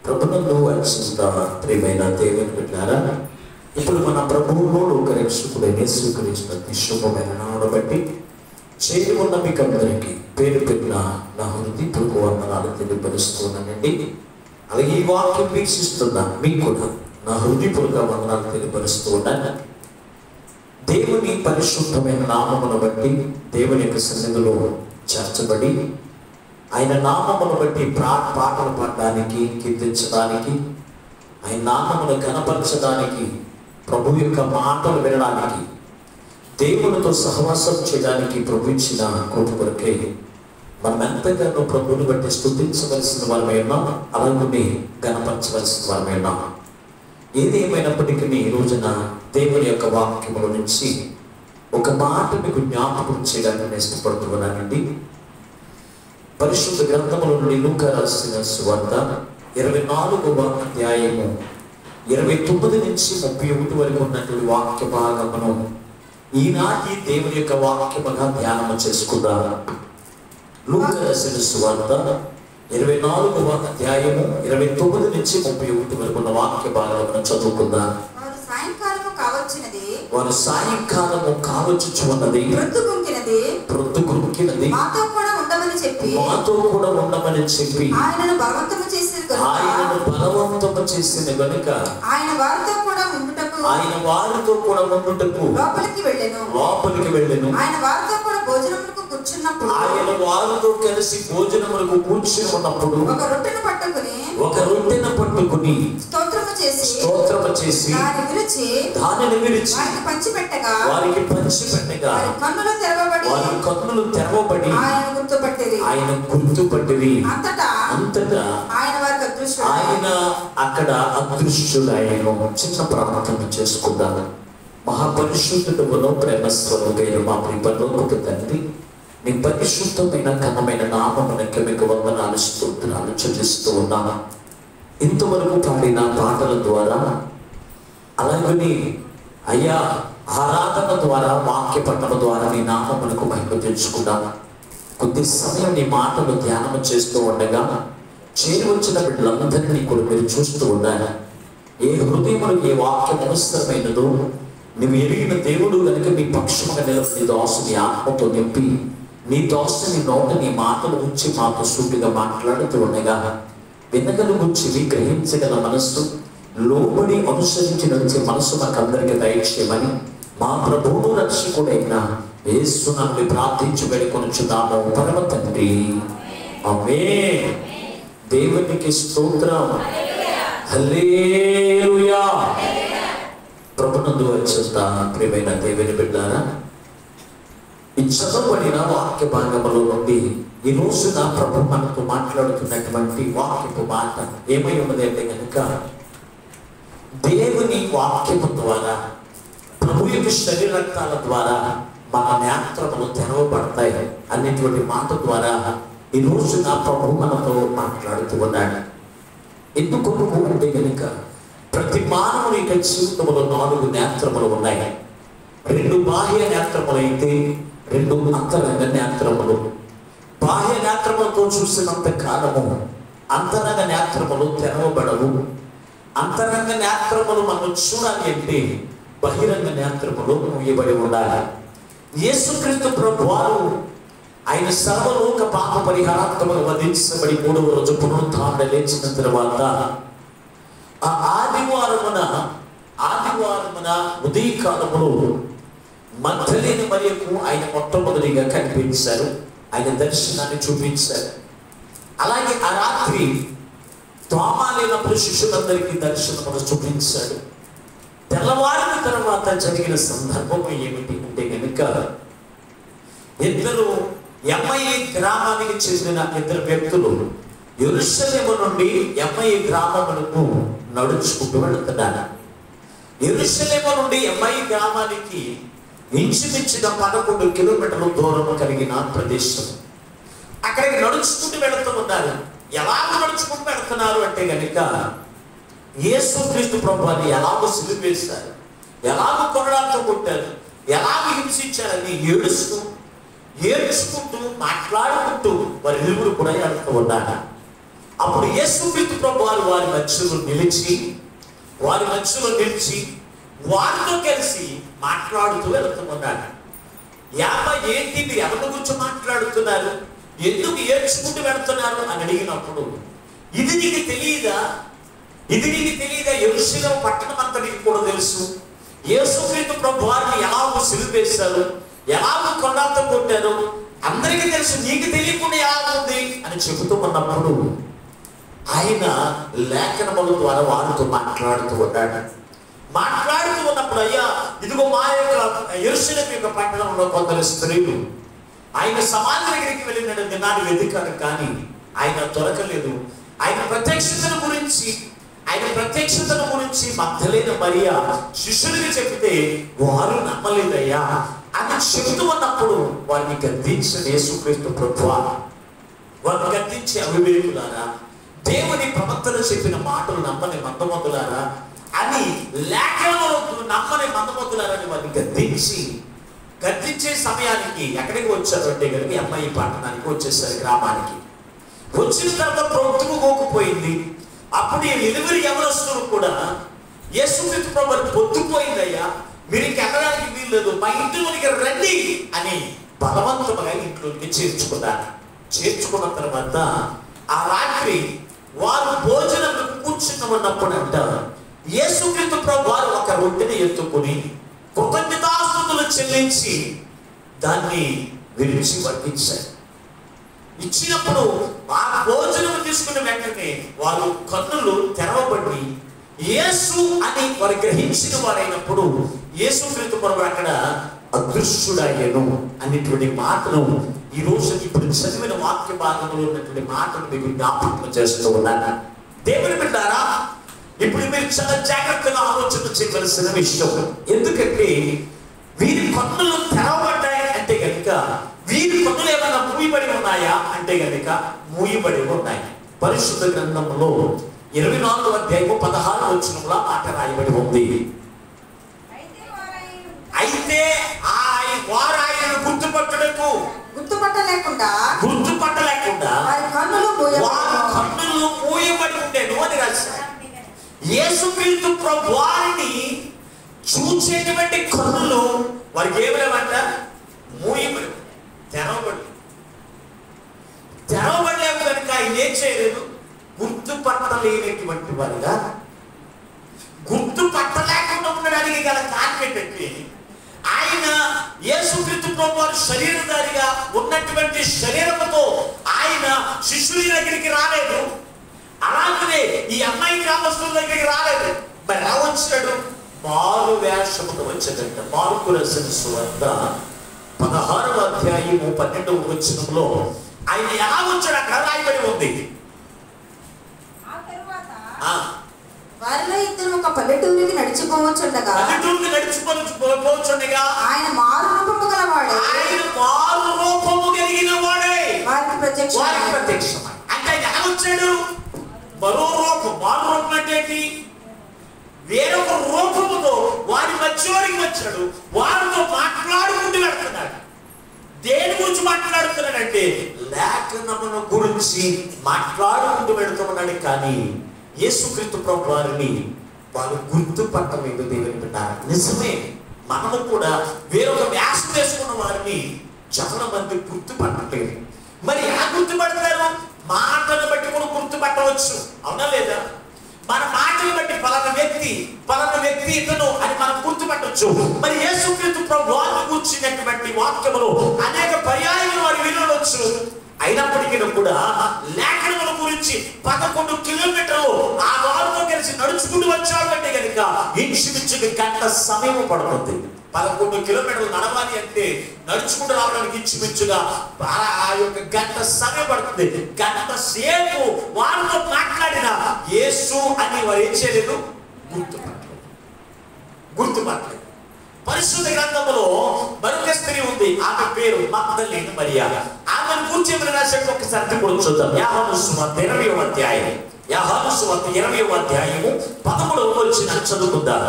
ప్రభునందు అత్యంత ప్రియమైన దేవుని బిడ్డలారా, ఇప్పుడు మన ప్రభువును రక్షకుడైన యేసుక్రీస్తు శుభమైన నామమును బట్టి చేరి ఉన్న మీకు అందరికీ పేరు పెట్టిన నా హృదయపూర్వక వందనాలు తెలియపరుస్తున్నానండి. అలాగే ఈ వాక్యం వీక్షిస్తున్న మీకు కూడా నా హృదయపూర్వక వందనాలు తెలియపరుస్తూ ఉన్నాను. దేవుని పరిశుద్ధమైన నామమును బట్టి దేవుని యొక్క సన్నిధిలో చేర్చబడి ఆయన నామమును బట్టి పాటలు పాడడానికి, కీర్తించడానికి, ఆయన నామమును ఘనపరచడానికి, ప్రభు యొక్క మాటలు వినడానికి, దేవునితో సహవాసం చేయడానికి ప్రభు ఇచ్చిన కృప కొరకే మనం ఎంతగానో ప్రభువుని బట్టి స్తుతించవలసిన వారమై ఉన్నాం, అలాగే ఘనపరచవలసిన వారమై ఉన్నాం. ఏది ఏమైనప్పటికీ ఈ రోజున దేవుని యొక్క వాక్యముల నుంచి ఒక మాట మీకు జ్ఞాపకం చేయడానికి నేను ఇష్టపడుతున్నానండి. పరిశుద్ధ గ్రంథముల నుండి లూకా రాసిన సువార్త 24వ అధ్యాయము 29 నుంచి 31 వరకు ఉన్నటువంటి వాక్య భాగమును ఈనాటి దేవుని యొక్క వాక్యముగా ధ్యానము చేసుకుందాం. లూకా రాసిన సువార్త 24వ అధ్యాయము 29 నుంచి 31 వరకు ఉన్న వాక్య భాగమును చదువుకుందాం. వారు సాయంకాలము కావచ్చుచున్నది, ప్రొద్దుగుంకినది, మాతో కూడా ఉండమని చెప్పి ఆయనను బలవంతము చేసిన గనుక ఆయన వారితో కూడా ఉండుటకు లోపలికి వెళ్ళెను. ఆయన వారితో కూడా భోజనములకు కూర్చున్నప్పుడు, ఆయన వారితో కలిసి భోజనములకు కూర్చుని ఉన్నప్పుడు ఒక రొట్టెను పట్టుకుని స్తోత్రము చేసి దానిని విరిచి వారికి పంచిపెట్టగా వారి కన్నులు తెరవబడి ఆయన గుర్తుపట్టిరి. అంతటా ఆయన అక్కడ అదృశ్యుడైన. చిన్న ప్రార్థన చేసుకుందాము. మహాపరిశుద్ధుడును ప్రేమ స్వరూపైన మా పరలోకపు తండ్రి, నీ పరిశుద్ధమైన ఘనమైన నామమునకు మీకు వందనాలు స్తోత్రాలు చెల్లిస్తూ ఉన్నాను. ఇంతవరకు పాడిన పాటల ద్వారా, అలాగే అయ్యా ఆరాధన ద్వారా, వాక్య పట్టణ ద్వారా నీ నామమునకు మహిమ తెచ్చుకున్నాను. కొద్ది సమయం నీ మాటలు ధ్యానం చేస్తూ ఉండగా చేరి వచ్చిన బిడ్డలందరినీ కూడా మీరు చూస్తూ ఉండాలి. ఏ హృదయములకు ఏ వాక్యం అవసరమైనదో నువ్వు ఎరిగిన దేవుడు కనుక నీ పక్షముగా నిలబడి దాసుని ఆత్మతో నింపి నీ దాసుని నోట నీ మాటలు ఉంచి మాతో సూటిగా మాట్లాడుతూ ఉండగా వినగలుగుచ్చి గ్రహించగల మనస్సు, లోబడి అనుసరించి నడిచే మనస్సు మాకు అందరికీ దయచేయమని మా ప్రభువును రక్షకుడైన యేసునామములో ప్రార్థించి వేడుకొనుచున్నాము పరమ తండ్రి, ఆమేన్. దేవునికి స్తోత్రం, హల్లెలూయా. ప్రభునందు అత్యంత ప్రియమైన దేవుని బిడ్డలారా, ఈ చదవబడిన వాక్య భాగములో నుండి ఈ రోజున ప్రభు మనతో మాట్లాడుతున్నటువంటి వాక్యపు మాట ఏమై ఉన్నది అంటే కనుక, దేవుని వాక్యము ద్వారా, ప్రభు యొక్క శరీర రక్తాల ద్వారా మన నేత్రములు తెరవబడతాయి అనేటువంటి మాట ద్వారా ఈ రోజున ప్రభు మనతో మాట్లాడుతూ ఉన్నాడు. ఎందుకు అంటే కనుక ప్రతి మానవుని యొక్క జీవితంలో 4 నేత్రములు ఉన్నాయి. 2 బాహ్య నేత్రములు అయితే 2 అంతరంగ నేత్రములు. బాహ్య నేత్రములతో చూసినంత కాలము అంతరంగ నేత్రములు తెరవబడవు. అంతరంగ నేత్రములు మనం చూడాలి అంటే బహిరంగ నేత్రములు మూయబడి ఉండాలి. యేసుక్రీస్తు ప్రభువారు ఆయన సర్వలోక పాప పరిహారాత్మక వధించబడి 3వ రోజు పునరుత్థానం లేచిన తర్వాత ఆ ఆదివారమున ఉదయకాలములో మగ్దలేని మరియకు ఆయన మొట్టమొదటిగా కనిపించారు. ఆయన దర్శనాన్ని చూపించారు. అలాగే ఆ రాత్రి తోమాలైనప్పుడు శిష్యులందరికీ దర్శనమును చూపించాడు. తెల్లవారిన తర్వాత జరిగిన సందర్భం ఏమిటి అంటే కనుక, ఇద్దరు ఎమ్మయి గ్రామానికి చెందిన 2 వ్యక్తులు యెరూషలేము నుండి ఎమ్మయి గ్రామమునకు నడుచుకుంటూ వెళుతున్నారు. యెరూషలేము నుండి ఎమ్మయి గ్రామానికి ఇంచుమించుగా 11 కిలోమీటర్ల దూరం కలిగిన ప్రదేశం. అక్కడికి నడుచుకుంటూ వెళుతూ ఉన్నారు. ఎలా నడుచుకుంటూ వెళుతున్నారు అంటే కనుక, యేసుక్రీస్తు ప్రభువుని ఎలాగో సిలువ వేశారు, ఎలాగో కొరడాలతో కొట్టారు, ఎలాగో హింసించారని ఏడుచుకుంటూ మాట్లాడుకుంటూ వారి ఇరువురు కూడా వెళుతూ ఉన్నారు. అప్పుడు యేసుక్రీస్తు ప్రభు వారి మధ్యలో నిలిచి వారితో కలిసి మాట్లాడుతూ వెళ్తున్నాడు. ఏంటి మీరు ఎవరి గురించి మాట్లాడుతున్నారు, ఎందుకు ఏడ్చుకుంటూ వెళ్తున్నారు అని అడిగినప్పుడు, ఇది నీకు తెలియదా, యెరూషలేము పట్టణం అంతా నీకు కూడా తెలుసు. యేసుక్రీస్తు ప్రభు వారిని ఎలాగో సిలువేశారు, ఎలాగో కొండంతా కొట్టారు, అందరికీ తెలుసు, నీకు తెలియకుండా ఎలా ఉంది అని చెబుతూ ఉన్నప్పుడు ఆయన లేఖనముల ద్వారా వారితో మాట్లాడుతూ ఉన్నప్పుడు, అయ్యా ఇదిగో మా యొక్క యెరూషలేము యొక్క పట్టణంలో కొందరు స్త్రీలు ఆయన సమాధి దగ్గరికి వెళ్ళిన దినాన్ని వెతికారు, కానీ ఆయన దొరకలేదు. ఆయన ప్రత్యక్షతను గురించి మగ్దలేనే మరియా శిష్యులకి చెప్తే వారు నమ్మలేదయ్యా అని చెబుతూ ఉన్నప్పుడు వారిని గద్దించిన యేసుక్రీస్తు ప్రభువా, వారిని గద్దించి అవివేకులారా, దేవుని ప్రవక్తలు చెప్పిన మాటలు నమ్మని మందమొద్దులారా అని, లేఖనములు నమ్మని మందమొద్దులారని వారిని గద్దించే సమయానికి ఎక్కడికి వచ్చారు అంటే కనుక అమ్మాయి పట్టణానికి వచ్చేసారు. గ్రామానికి వచ్చిన తర్వాత ప్రభుత్వం గోకుపోయింది. అప్పుడు ఈ డెలివరీ ఎవరొస్తున్నారు కూడా యేసుక్రీస్తు ప్రభువు పొద్దుపోయిందయ్యా, మీరు ఇంక ఎక్కడానికి వీల్లేదు, మా ఇంట్లోనికి రండి అని బలవంతముగా ఇంట్లోకి చేర్చుకున్న తర్వాత ఆ రాత్రి వారు భోజనం కూర్చున్నప్పుడు అంట యేసుక్రీస్తు ప్రభువు వారు ఒక రొట్టెని ఎత్తుకుని కృతజ్ఞతాస్తుతులు చెల్లించి దాన్ని విరిచి వర్తించారు. ఇచ్చినప్పుడు ఆ భోజనం తీసుకున్న వెంటనే వారు కన్నులు తెరవబడి యేసు అని వారు గ్రహించిన వారైనప్పుడు యేసుక్రీస్తు ప్రభువు అక్కడ అదృశ్యుడయ్యను అనేటువంటి మాటను ఈరోజు ఇప్పుడు చదివిన వాక్య భాగంలో ఉన్నటువంటి మాటను మీకు జ్ఞాపకం చేస్తూ ఉన్నాను. దేవుని బిడ్డారా, ఇప్పుడు మీరు చాలా జాగ్రత్తగా ఆలోచన చేయవలసిన విషయం. ఎందుకంటే వీరి కన్నులు తెరవబడ్డాయి అంటే కనుక వీరి కన్నులు ఏమైనా మూయబడి ఉన్నాయా అంటే కనుక మూయబడి ఉన్నాయి. పరిశుద్ధ గ్రంథంలో 24వ అధ్యాయము 16వ వచనంలో మాట రాయబడి ఉంది. అయితే వారు ఆయనను గుర్తుపట్టలేకుండా వారి కన్నులు మూయబడి ఉండేను అని రాశారు. యేసుక్రీస్తు ప్రభు వారిని చూచేటువంటి కన్నులు వారికి ఏమలేమంట, మూయబడి తెరవబడలేము కనుక ఆయన ఏం చేయలేదు, గుర్తుపట్టలేనటువంటి వారిగా, గుర్తుపట్టలేకుండా ఉండడానికి గల కారణం ఏంటంటే ఆయన యేసుక్రీస్తు ప్రభు వారు శరీరధారిగా ఉన్నటువంటి శరీరముతో ఆయన శిష్యుల దగ్గరికి రాలేదు. అలాగనే ఈ అమ్మాయి గ్రామస్తుల దగ్గరికి రాలేదు. మరి ఎలా వచ్చాడు? మారు వేషముతో వచ్చేదంట. మార్కు రాసిన సువార్త 16వ అధ్యాయము 12వ వచనంలో ఆయన ఎలా వచ్చాడు అక్కడ రాయబడి ఉంది. వారిలో ఇద్దరు ఒక పల్లెటూరికి నడిచిపోవచ్చుండగా ఆయన మారు రూపము కలిగిన వాడే వారికి ప్రత్యక్షమై. అంటే ఆయన ఎలా వచ్చాడు? మరో రూపం. మారు రూపం అంటే ఏంటి? వేరొక రూపముతో వారి మధ్యలోకి వచ్చాడు. వారితో మాట్లాడుకుంటూ వెళ్తున్నాడు. దేని గురించి మాట్లాడుతున్నాడంటే లేఖనముల గురించి మాట్లాడుకుంటూ వెళ్తున్నాడు. కానీ యేసుక్రీస్తు ప్రభు వారిని వారు గుర్తుపట్టలేదు. దేవుని బిడ్డ, నిజమే, మనము కూడా వేరొక వ్యాసం వేసుకున్న వారిని చాలా మంది గుర్తుపట్టలేదు. మరి ఎలా గుర్తుపడతారు? మాటను బట్టి కూడా గుర్తుపట్టవచ్చు, అవునా లేదా? మన మాటలు బట్టి పలానా వ్యక్తి ఇతను అని మనం గుర్తుపట్టవచ్చు. మరి యేసుక్రీస్తు ప్రభు వారిని కూర్చున్నటువంటి వాక్యములు అనేక పర్యాయాలు వారు వినవచ్చు. అయినప్పటికీ కూడా లేఖనముల గురించి 11 కిలోమీటర్లు ఆ వారితో కలిసి నడుచుకుంటూ వచ్చాడు అంటే కనుక ఇంచుమించుగా గంట సమయం పడుతుంది. 11 కిలోమీటర్లు నడవాలి అంటే నడుచుకుంటూ రావడానికి ఇంచుమించుగా ఆ యొక్క గంట సమయం పడుతుంది. గంట సేపు వారితో మాట్లాడిన యేసు అని వారు ఏం చేయలేదు, గుర్తుపట్టలేదు. పరిశుద్ధ గ్రంథంలో మరొక స్త్రీ ఉంది, ఆమె పేరు మగ్దలేనే మరియా. ఆమెను గురించి రాశాడు. ఒకసారి కూడా చూద్దాం. యోహాను సువార్త 20వ అధ్యాయం, యోహాను సువార్త 20వ అధ్యాయము 13వ వచనం చదువుకుందాం.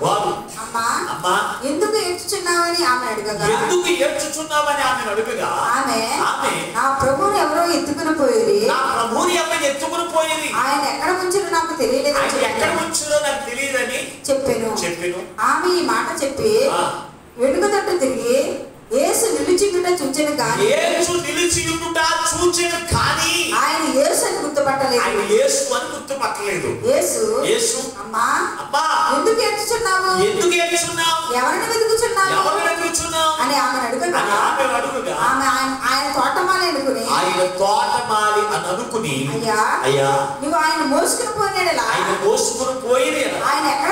వారు అమ్మా ఎందుకు ఏడ్చుచున్నావని ఆమె అడగగా ఆమె నా ప్రభువుని ఎవరో ఎత్తుకుని పోయేది, ఆయన ఎక్కడ ఉంచారో నాకు తెలియలేదని చెప్పాను. ఆమె ఈ మాట చెప్పి వెనుక తట్టు తిరిగి యేసు నిలిచియుండుట చూచెను కానీ ఆయన యేసు అని గుర్తుపట్టలేదు. యేసు అమ్మా ఎందుకు ఏడ్చుచున్నావు, ఎవరిని వెతుకుచున్నావు అని ఆమె అడుగగా ఆమె ఆయన తోటమాలి అనుకుని అయ్యా నువ్వు ఆయన మోసుకుని పోయినలా ఆయన ఎక్కడ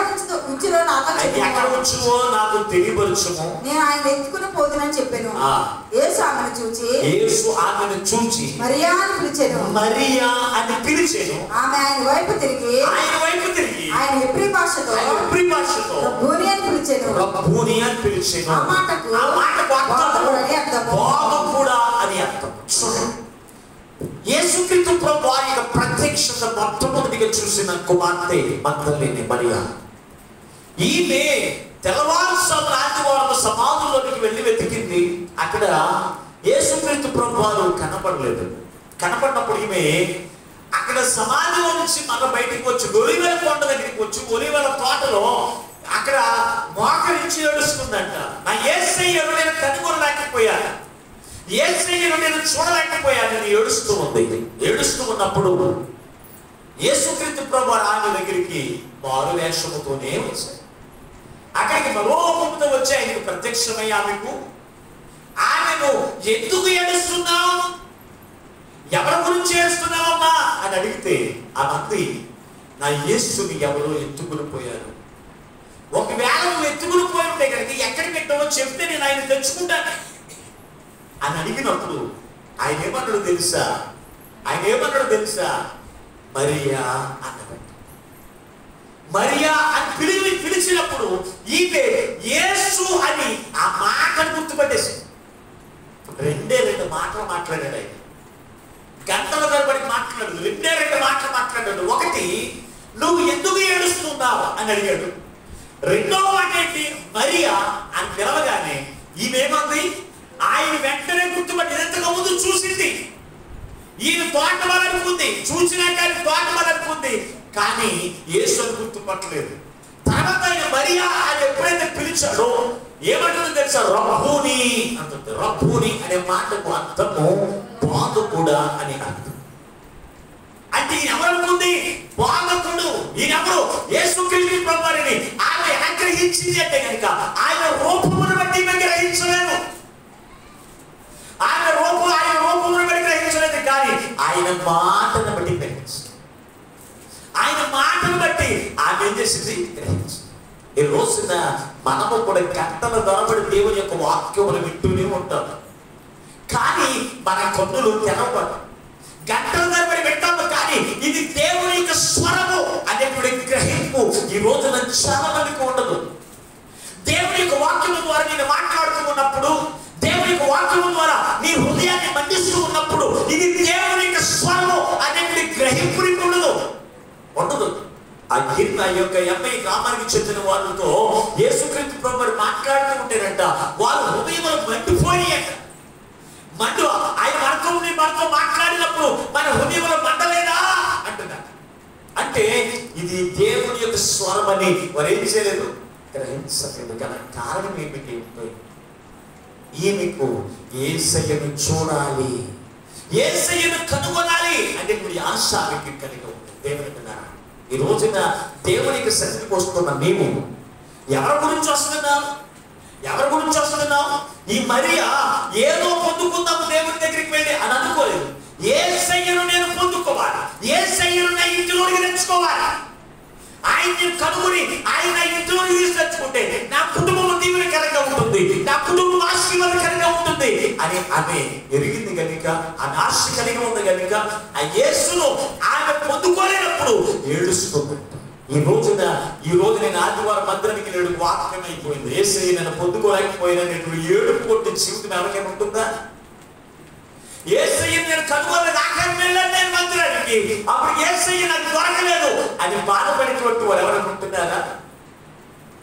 ఉంచురో నాకు తెలియపరచుము, నేను ఆయన ఎత్తుకుని పోదునని చెప్పాను. యేసు ఆమెను చూచి మరియా అని పిలిచెను. ఆమె ఆయన వైపు తిరిగి ఆయన హెబ్రీ భాషతో రబ్బూని అని పిలిచెను. ఆ మాటకు అని అర్థం. యేసుక్రీస్తు ప్రభువు వారి యొక్క ప్రత్యక్షత మొట్టమొదటిగా చూసిన కుమార్తె మగ్దలేనే మరియా. ఈమె తెల్లవారుజామున ఆదివారం సమాధుల్లోనికి వెళ్ళి వెతికింది. అక్కడ యేసుక్రీస్తు ప్రభువు వారు కనపడలేదు. కనపడినప్పుడు ఈమె అక్కడ సమాధిలో నుంచి మన బయటికి వచ్చి ఒలివెల కొండ దగ్గరికి వచ్చి ఒలివెల తోటలో అక్కడ మోకరించి ఏడుస్తుందంట. నా యేసయ్యను నేను కనుగొనలేకపోయాను, యేసయ్యను నేను చూడలేకపోయానని ఏడుస్తూ ఉంది. ఏడుస్తూ ఉన్నప్పుడు యేసుక్రీస్తు ప్రభువు ఆమె దగ్గరికి మారు వేషముతోనే వచ్చాయి. అక్కడికి మరో రూపంతో వచ్చి ఆయనకు ప్రత్యక్షమై ఆమెను ఎందుకు ఏడుస్తున్నావు, ఎవరి గురించి ఏడుస్తున్నావమ్మా అని అడిగితే ఆ మంది నా యేసుని ఎవరో ఎత్తుకుని పోయారు. ఒకవేళ నువ్వు ఎత్తుకుని పోయి ఉంటే కనుక ఎక్కడికి పెట్టావో చెప్తే నేను ఆయన తెచ్చుకుంటాను అని అడిగినప్పుడు ఆయన ఏమన్నాడు తెలుసా మరియా అన్నమాట. మరియా అని పిలిచినప్పుడు ఈమె యేసు అని ఆ మాటను గుర్తుపట్టేసి రెండు మాటలు మాట్లాడాడు. ఆయన గంటల తరబడి మాట్లాడదు, రెండు మాటలు మాట్లాడాడు. ఒకటి, నువ్వు ఎందుకు ఏడుస్తున్నావు అని అడిగాడు. రెండవ మాట ఏంటి, మరియా అని పిలవగానే ఈమెమంది ఆయన వెంటనే గుర్తుపట్టి ఎంతగా ముందు చూసింది. ఈయన తోటమాలనుకుంది, చూసినా కానీ తోటమాలనుకుంది, కానీ యేసుని గుర్తుపట్టలేదు. తర్వాత ఆయన మరియా అని ఎప్పుడైతే పిలిచాడో ఏమంటుందో తెలుసా, రబ్బూని అంటుంది. రబ్బూని అనే మాటకు అర్థము బాధకుడా అని అర్థం. అంటే ఈయన ఎవరనుకుంది, బాధకుడు. ఈయనెవరు, యేసుక్రీస్తు ప్రభువుని ఆమె గ్రహించింది అంటే కనుక ఆయన రూపమును బట్టి గ్రహించలేదు. ఆయన రూపమును బట్టి గ్రహించలేదు, కానీ ఆయన మాటను బట్టి గ్రహించింది. ఆయన మాటను బట్టి ఆమె ఏం చేసింది, గ్రహించింది. ఈ రోజున మనము కూడా గంటల తరబడి దేవుని యొక్క వాక్యములు వింటూనే ఉంటాం, కానీ మన కన్నులు తెరవబడవు. గంటల తరబడి వింటాము, కానీ ఇది దేవుని యొక్క స్వరము అనేటువంటి గ్రహింపు ఈ రోజున చాలా మందికి ఉండదు. దేవుని యొక్క వాక్యము ద్వారా నేను మాట్లాడుతూ ఉన్నప్పుడు, దేవుని యొక్క వాక్యము ద్వారా నీ హృదయాన్ని మండిస్తూ ఉన్నప్పుడు ఇది దేవుని యొక్క స్వరము అనేటువంటి గ్రహింపు ఉండదు. ఆ యొక్క ఎంఐ గ్రామానికి చెందిన వాళ్ళతో యేసుక్రీస్తు ప్రభువు మాట్లాడుతూ ఉంటేనంట, వాళ్ళు హృదయంలో మండిపోయాక ఆయన మనతో మాట్లాడినప్పుడు మన హృదయంలో మండలేదా అంటున్నారు. అంటే ఇది దేవుని యొక్క స్వరం అని వారు ఏం చేయలేదు, గ్రహించలేదు. కదా కారణం ఏమిటి, ఈమెకు యేసయ్యను చూడాలి, యేసయ్యను కనుగొనాలి అంటే ఇప్పుడు ఆశ ఆమెకి కలిగి ఉంది. దేవుని పిల్లరా, ఈ రోజున దేవునికి సన్నిధికి వస్తున్న మేము ఎవరి గురించి వస్తున్నాం? ఈ మరియా ఏదో పొందుకుందాము దేవుని దగ్గరికి వెళ్ళి అని అనుకోలేదు. యేసయ్యను నేను పొందుకోవాలి, యేసయ్యను నా ఇంటిలోకి తెచ్చుకోవాలి. ఆయన్ని కనుగొని ఆయన ఇంటిలోకి తీసుకొచ్చుకుంటే నా కుటుంబం దీవెనకరంగా ఉంటుంది, నా కుటుంబం ఆశీర్వాదకరంగా ఉంటుంది అని ఆమె ఎరిగింది కనుక, ఆమె ఆశ కలిగి ఉంది కనుక ఆ యేసును ఆమె పొందుకోలేనప్పుడు ఏడుస్తుంది. ఈ రోజు నేను ఆదివారం మందిరానికి నేడు వాక్యం అయిపోయింది, యేసయ్య నన్ను పొందుకోలేకపోయినటువంటి ఏడుపు కొట్టి జీవితం ఎవరికైనా ఉంటుందా? యేసయ్య నేను కనుగొనలేదు, ఆఖరి వెళ్ళాను నేను మందిరానికి, అప్పుడు యేసయ్య నాకు దొరకలేదు అని బాధపడినటువంటి వారు ఎవరైనా ఉంటున్నారా?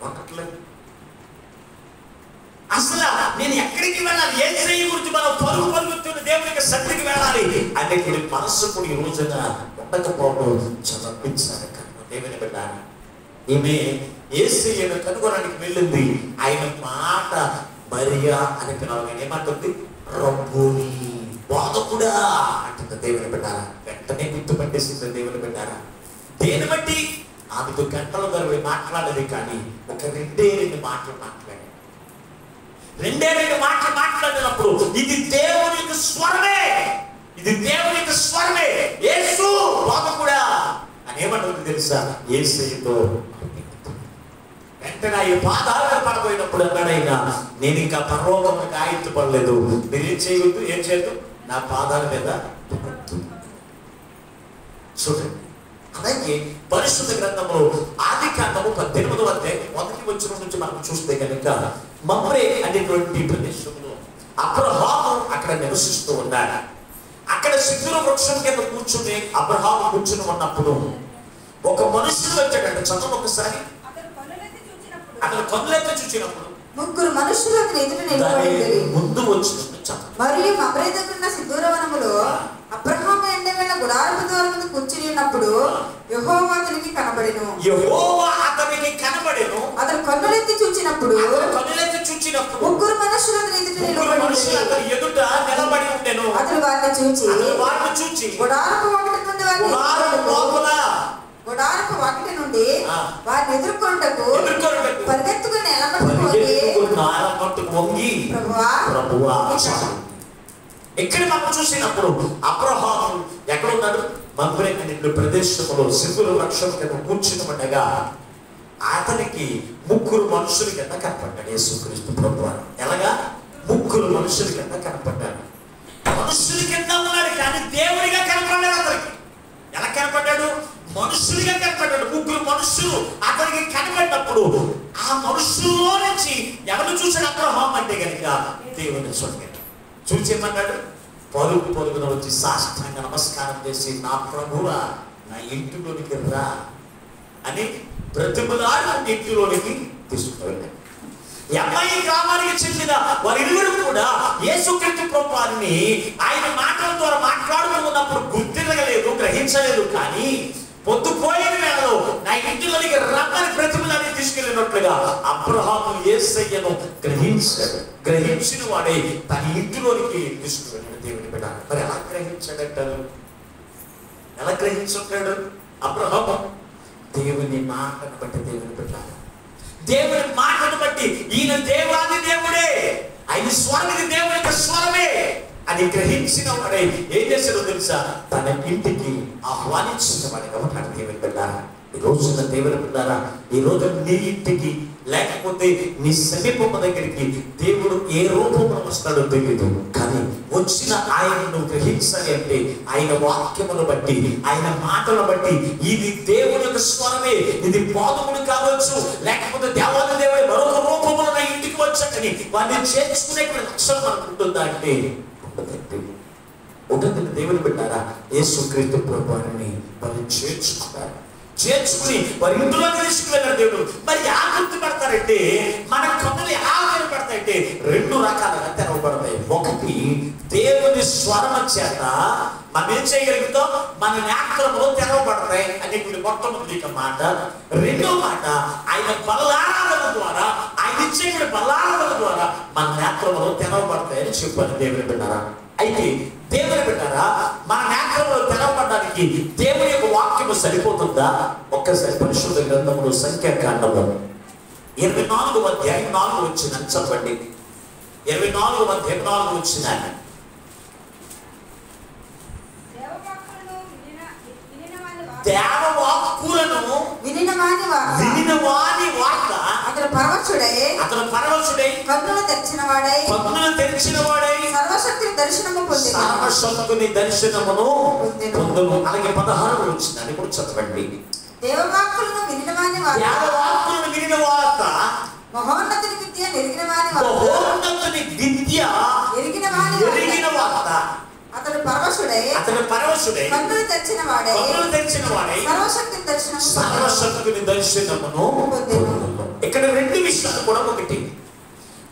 ఉండట్లేదు. అసలు నేను ఎక్కడికి వెళ్ళాలి, యేసయ్య గురించి మనం పరుగు పరుగుతున్న దేవునికి సన్నిధికి వెళ్ళాలి అనేటువంటి మనస్సు కూడా ఈ రోజున ఉండకపోవడం చాలా అనిపించాలి. దేవుని బిడ్డ, ఈమె యేసయ్యను కనుగొనడానికి వెళ్ళింది. ఆయన మాట మరియా అని పిలవగానే ఏమంటుంది? రబ్బూని, బోధకుడా అంటుంది. దేవుని బిడ్డ వెంటనే గుర్తుపట్టేసింది. దేవుని బిడ్డారా, దేని బట్టి? ఆమెతో గంటల తరబడి మాట్లాడేది, కానీ ఒక రెండే రెండు మాటలు మాట్లాడినప్పుడు ఇది దేవుని యొక్క స్వరమే, ఇది దేవుని యొక్క స్వరమే, యేసు బోధకుడా అని ఏమంటుంది తెలుసా? యేసయ్యతో వెంటనే ఈ పాదాలు పడబోయినప్పుడు అన్నాడైనా, నేను ఇంకా పరలోకమునికి ఆయుధపడలేదు, మీరేం చేయవద్దు, ఏం చేయొద్దు, నా పాదాల మీద చూడండి. అలాగే పరిశుద్ధ గ్రంథంలో ఆదికాండము 18వ అధ్యాయం 1వ వచనం నుంచి మనం చూస్తే కనుక మమ్రే అనేటువంటి ప్రదేశంలో అబ్రహాము అక్కడ నివసిస్తూ ఉన్నాడు. అక్కడ సిద్ధుల వృక్షం కింద కూర్చుని అబ్రహాము కూర్చుని ఉన్నప్పుడు ఒక మనుషుడు వచ్చాడంట. చదువు ఒకసారి. అతను కన్నులెత్తి చూచినప్పుడు ముగ్గురు మనుషులు అతని ఎదుట నిలబడి ముందు వచ్చిన మరియు మమ్రే దగ్గర సిద్ధూరవనములో అబ్రహాము ఎండవేళ గుడారపు ద్వారమున కూర్చుని ఉన్నప్పుడు యెహోవా అతనికి కనబడెను. అతను కన్నులెత్తి చూచినప్పుడు ముగ్గురు మనుషులు అతని ఎదుట నిలబడి ఉండెను. అతను వారిని చూచి గుడారపు వాకిట నుండి వారిని ఎదుర్కొంటకు పరిగెత్తుకుని ప్రభువా. ఇక్కడ మనం చూసినప్పుడు అబ్రహాము ఎక్కడ ఉన్నాడు? మమ్రే అనే ప్రదేశంలో సిద్ధుల వృక్షం కింద కూర్చుని ఉండగా అతనికి ముగ్గురు మనుషుల కింద కనపడ్డాడు యేసుక్రీస్తు ప్రభువు. ఎలాగా? ముగ్గురు మనుషుల కింద కనపడ్డాడు. మనుషుల కింద ఉన్నాడు కానీ దేవుడిగా కనపడ్డాడు. అతనికి ఎలా కనపడ్డాడు? మనుషులుగా కనపడ్డాడు. ముగ్గురు మనుషులు అతనికి కనపడ్డప్పుడు ఆ మనుషుల్లో నుంచి ఎవరు చూసాడు అబ్రహాము అంటే కనుక దేవుని చూడగలిగాడు. చూసేమన్నాడు? పరుగున వచ్చి సాష్టాంగ నమస్కారం చేసి, నా ప్రభువా నా ఇంటిలోనికి రా అని ప్రతిమలాడు ఇంటిలోనికి తీసుకువెళ్ళాడు. ఈ అమ్మాయి గ్రామానికి చెందిన వారిరువురు కూడా యేసుక్రీస్తు ప్రభువుని ఆయన మాటల ద్వారా మాట్లాడుతూ ఉన్నప్పుడు గుర్తిరగలేదు, గ్రహించలేదు. కానీ పొద్దుపోయిన వేళలో నా ఇంటిలోనికి రమ్మని ప్రతిమలాన్ని తీసుకెళ్ళినట్లుగా అబ్రహాము యేసయ్యను గ్రహించాడు. గ్రహించిన వాడే తన ఇంటిలోనికి తీసుకువెళ్ళాడు. దేవుని బిడ్డ, మరి ఎలా గ్రహించాడంటారు? ఎలా గ్రహించుంటాడు అబ్రహాము? దేవుని మాటను బట్టి. దేవుని బిడ్డ, దేవుని మాటను బట్టి ఈయన దేవాది దేవుడే, ఆయన స్వరమిది దేవుని యొక్క స్వరమే అని గ్రహించిన వాడే ఏం చేశాడో తెలుసా? తన ఇంటికి ఆహ్వానించిన వాడిగా ఉన్నాడు. దేవుని బిడ్డారా, ఈ రోజున దేవుని బిడ్డారా, ఈ రోజు నీ ఇంటికి లేకపోతే నీ సమీపం దగ్గరికి దేవుడు ఏ రూపంలో వస్తాడో తెలియదు. కానీ వచ్చిన ఆయనను గ్రహించాలి అంటే ఆయన వాక్యమును బట్టి, ఆయన మాటలను బట్టి ఇది దేవుని యొక్క స్వరమే, ఇది బోధకుడు కావచ్చు, లేకపోతే దేవాది దేవుడి మరొక రూపంలో నా ఇంటికి వచ్చాడని వారిని చేర్చుకునేటువంటి లక్షణం మనకు ఉంటుందా అంటే ఉంటుంది. దేవుని బిడ్డారా, యేసుక్రీస్తు ప్రభువుని వారిని చేర్చుకుని వారి ఇంట్లో తీసుకువెళ్ళారు దేవుడు. మరి ఎలా గుర్తుపడతారంటే, మన కన్నులు ఎలా కనపడతాయంటే రెండు రకాలుగా తెరవబడతాయి. ఒకటి, దేవుని స్వరమ చేత మనం ఏం చేయగలుగుతాం? మన నేత్రములు తెరవబడతాయి అనేటువంటి మొట్టమొదటి మాట. రెండో మాట, ఆయన బలారాధన ద్వారా, ఆయన ఇచ్చే బలారాధన ద్వారా మన నేత్రములు తెరవబడతాయని చెప్పాను. దేవుని బిడ్డారా, అయితే దేవుని బిడ్డారా, మన నేత్రములు తెరవబడడానికి దేవుని యొక్క వాక్యము సరిపోతుందా? ఒక్కసారి పరిశుద్ధ గ్రంథములో సంఖ్యాకాండము 24వ అధ్యాయం 4 వచ్చిన చదవండి. 24వ అధ్యాయం 4 వచ్చిన దేవవాక్కులను వినినవాని వార్త అతను పరవశుడై కన్నులు తెరిచిన వాడై సర్వశక్తిని దర్శనమును పొందును. అలాగే 16 వచ్చిన అది కూడా చదవండి. దేవవాక్కులను వినిన వార్త మహోన్నతుని విద్య ఎరిగిన వార్త అతను పరవశుడై కన్నులు తెరిచిన వాడై సర్వశక్తిని దర్శనమును పొందెను. ఇక్కడ రెండు విషయాలు కూడా. ఒకటి,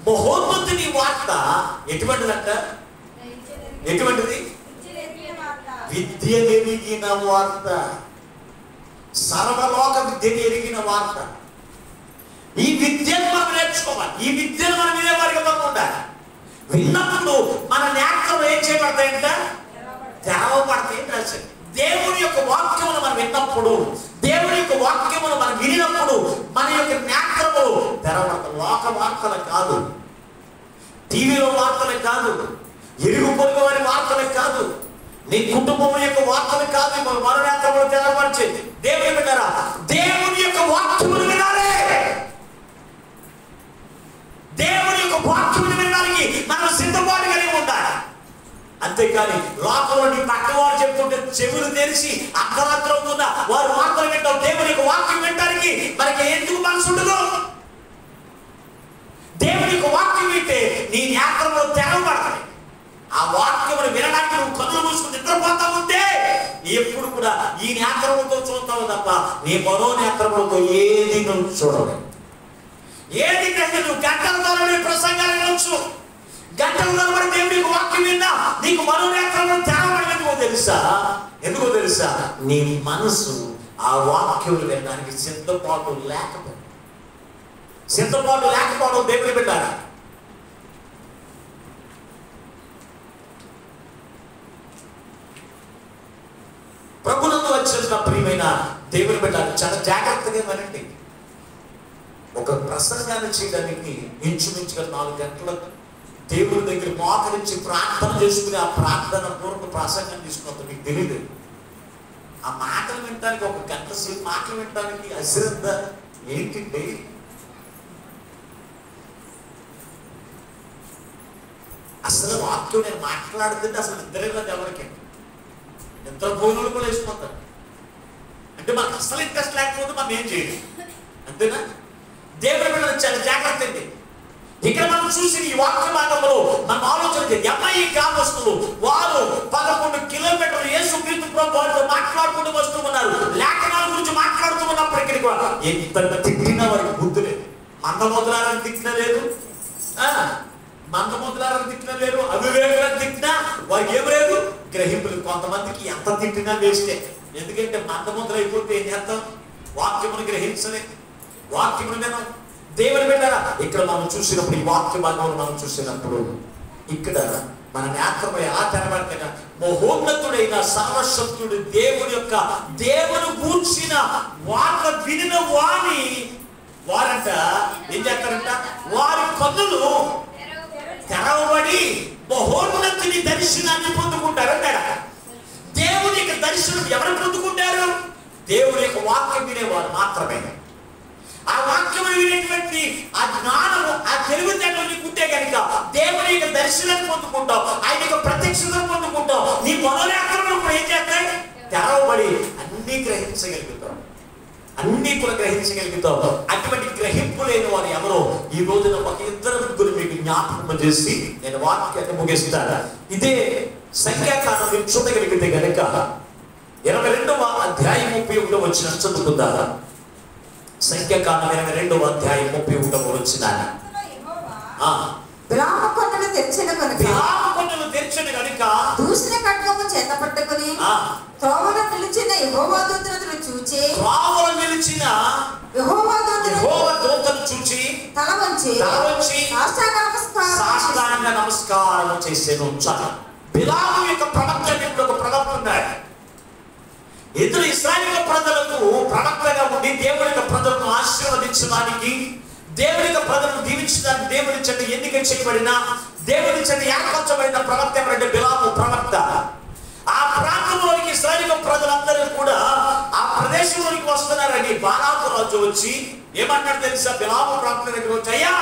మహోన్నతుని వార్త ఎటువంటిదంట? ఎటువంటిది? విద్య ఎరిగిన వార్త, సర్వలోక విద్యను ఎరిగిన వార్త. ఈ విద్యను మనం నేర్చుకోవాలి. ఈ విద్యను మనం వినేవారికి మనం ఉండాలి. విన్నప్పుడు మన నేత్రం ఏం చేయబడతాయంట? తెరవబడతాయి. రాశారు. దేవుని యొక్క వాక్యమును మనం విన్నప్పుడు, దేవుని యొక్క వాక్యమును మనం వినినప్పుడు మన యొక్క నేత్రములు తెరవబడతాయి. లోక వార్తలు కాదు, టీవీలో వార్తలు కాదు, ఇరుగు పొరుగు వారి వార్తలు కాదు, నీ కుటుంబం యొక్క వార్తలు కాదు. మన నేత్రములు తెరవబడిచేది దేవుని విన్నారా? దేవుని యొక్క వాక్యమును వినాలి. దేవుని యొక్క వాక్యమును వినడానికి మనం సిద్ధపాటు కలిగి ఉండాలి. అంతేకాని లోకంలో నీ పక్క వారు చెప్తుంటే చెవులు తెరిచి అర్ధరాత్రి అవుతున్నా వారు వార్తలు వింటాం. దేవుని యొక్క వాక్యం వినడానికి మనకి ఎందుకు మనసు ఉండదు? దేవుని యొక్క వాక్యం వింటే నీ నేత్రంలో తెరవబడతాయి. ఆ వాక్యమును వినడానికి నువ్వు కన్నులు మూసుకుని నిద్రపోతా ఉంటే ఎప్పుడు కూడా ఈ నేత్రములతో చూస్తావు తప్ప నీ మరో నేత్రములతో ఏది నువ్వు చూడవు. ఏది కంటే నువ్వు గంటల ద్వారా ప్రసంగాలు వినొచ్చు, గంటల ద్వారా దేవుని వాక్యం విన్నా నీకు మరో నేత్రంలో తెరవబడి ఎందుకో తెలుసా? నీ మనసు ఆ వాక్యములు వినడానికి సిద్ధపాటు లేకపోవడం దేవుని పెట్టాలి. ప్రభునందు వచ్చిన ప్రియమైన దేవుని పెట్టాలి. చాలా జాగ్రత్తగా వినండి. ఒక ప్రసంగాన్ని చేయడానికి ఇంచుమించుగా 4 గంటలకు దేవుడి దగ్గర మోకరించి ప్రార్థన చేసుకుని ఆ ప్రార్థన పూర్వక ప్రసంగం తీసుకున్నప్పుడు మీకు తెలియదు. ఆ మాటలు వినడానికి 1 గంట సేపు మాటలు వినడానికి అశ్రద్ధ ఏంటండి? అసలు వాక్యం నేను మాట్లాడుతుంటే అసలు నిద్రలో ఎవరికి నిద్ర భోజనాలు కూడా వేసుకుంటారు. అంటే మనకు అసలు ఇంట్రెస్ట్ లేకపోతే మనం ఏం చేయలేదు. అంతేనా? దేవుడి మీద చాలా జాగ్రత్త అండి. ఇక్కడ మనం చూసిన ఈ వాక్య భాగంలో మనం ఆలోచన చేయాలి. ఎంఐ గ్రామస్తులు వారు 11 కిలోమీటర్లు యేసుక్రీస్తు ప్రభువుతో మాట్లాడుకుంటూ వస్తూ ఉన్నారు. లేఖనాల గురించి మాట్లాడుతూ ఉన్నప్పటికీ కూడా ఎంత తిట్టినా వారికి బుద్ధి లేదు. మందముద్రాలను తిట్టినా లేదు, అవివేకులను తిట్టినా వారికి ఏం లేదు, గ్రహింపులు. కొంతమందికి ఎంత తిట్టినా వేస్తే. ఎందుకంటే మందముద్ర అయిపోతే ఏం చేస్తాం? వాక్యమును గ్రహించలే, వాక్యమును వినం. దేవుని బిడ్డలారా, ఇక్కడ మనం చూసినప్పుడు ఈ వాక్య భాగంలో మనం చూసినప్పుడు ఇక్కడ మన నేత్రమై ఆ తెరబడక మహోన్నతుడైన సర్వశక్తుడు దేవుని గూర్చిన వార్త వినిన వారంట ఏం చేస్తారంట? వారి కన్నులు తెరవబడి మహోన్నతుని దర్శనాన్ని పొందుకుంటారంటారా? దేవుని యొక్క దర్శనం ఎవరు పొందుకుంటారు? దేవుని యొక్క వాక్యం వినేవారు మాత్రమే. ఆ వాక్యం వినేటువంటి ఆ జ్ఞానము, ఆ తెలివితేటలు నీకుంటే కనుక దేవుని యొక్క దర్శనాన్ని పొందుకుంటావు, ఆయన యొక్క ప్రత్యక్షతను పొందుకుంటావు. నీ మనోనేత్రములు ఇప్పుడు ఏం చేస్తాయి? తెరవబడి అన్ని కూడా గ్రహించగలుగుతావు. అటువంటి గ్రహింపు లేని వారు ఎవరో ఈ రోజున 1-2 ముగ్గురు మీకు జ్ఞాపకం చేసి నేను వాక్యాన్ని ముగిస్తాను. ఇదే సంఖ్యాకాండం మీరు చూడగలిగితే కనుక 22వ అధ్యాయం 31వ వచనం చదువుకుందా? సంఖ్యాకాండం 22వ అధ్యాయం 31వ వచనం. బిలాము కన్నులు తెరిచిన కనుక దూషణ ఖడ్గము చేత పట్టుకుని త్రోవలో నిలిచిన యెహోవా దూతను చూచి తల వంచి సాష్టాంగ నమస్కారం చేసేను. బిలాము యొక్క ప్రవక్త ఒక ప్రవక్త ఉన్నాడు. ఇతడు ఇశ్రాయేలు ప్రజలకు ప్రవక్తగా ఉండి దేవుని యొక్క ప్రజలను ఆశీర్వదించడానికి, దేవుని యొక్క ప్రజలను దీవించడానికి దేవుని చెట్టు ఎన్నిక చేయబడిన, దేవుని చెట్టు ఏర్పరచబడిన ప్రవక్త ఎవరంటే బిలాము ప్రవక్త. ఆ ప్రాంతంలోనికి ఇశ్రాయేలు ప్రజలందరూ కూడా ఆ ప్రదేశంలోనికి వస్తున్నారని బాలాకు రాజు వచ్చి ఏమన్నాడు తెలుసా? బిలాము ప్రవక్త దగ్గర వచ్చి, అయ్యా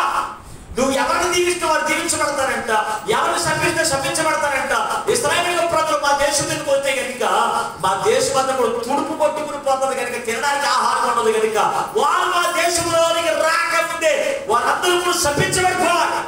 నువ్వు ఎవరిని దీవిస్తే వారు దీవించబడతారంట, ఎవరిని శపిస్తే శపించబడతారంట. ఇశ్రాయేలు ప్రజలు మా దేశం మీదకి వస్తే కనుక మా దేశం అంతా కూడా తుడుపు కొట్టుకుని పోతుంది కనుక, తినడానికి ఆహారం ఉండదు కనుక వారు మా దేశంలోనికి రాకముందే వారందరూ కూడా శపించబడిపోవాలి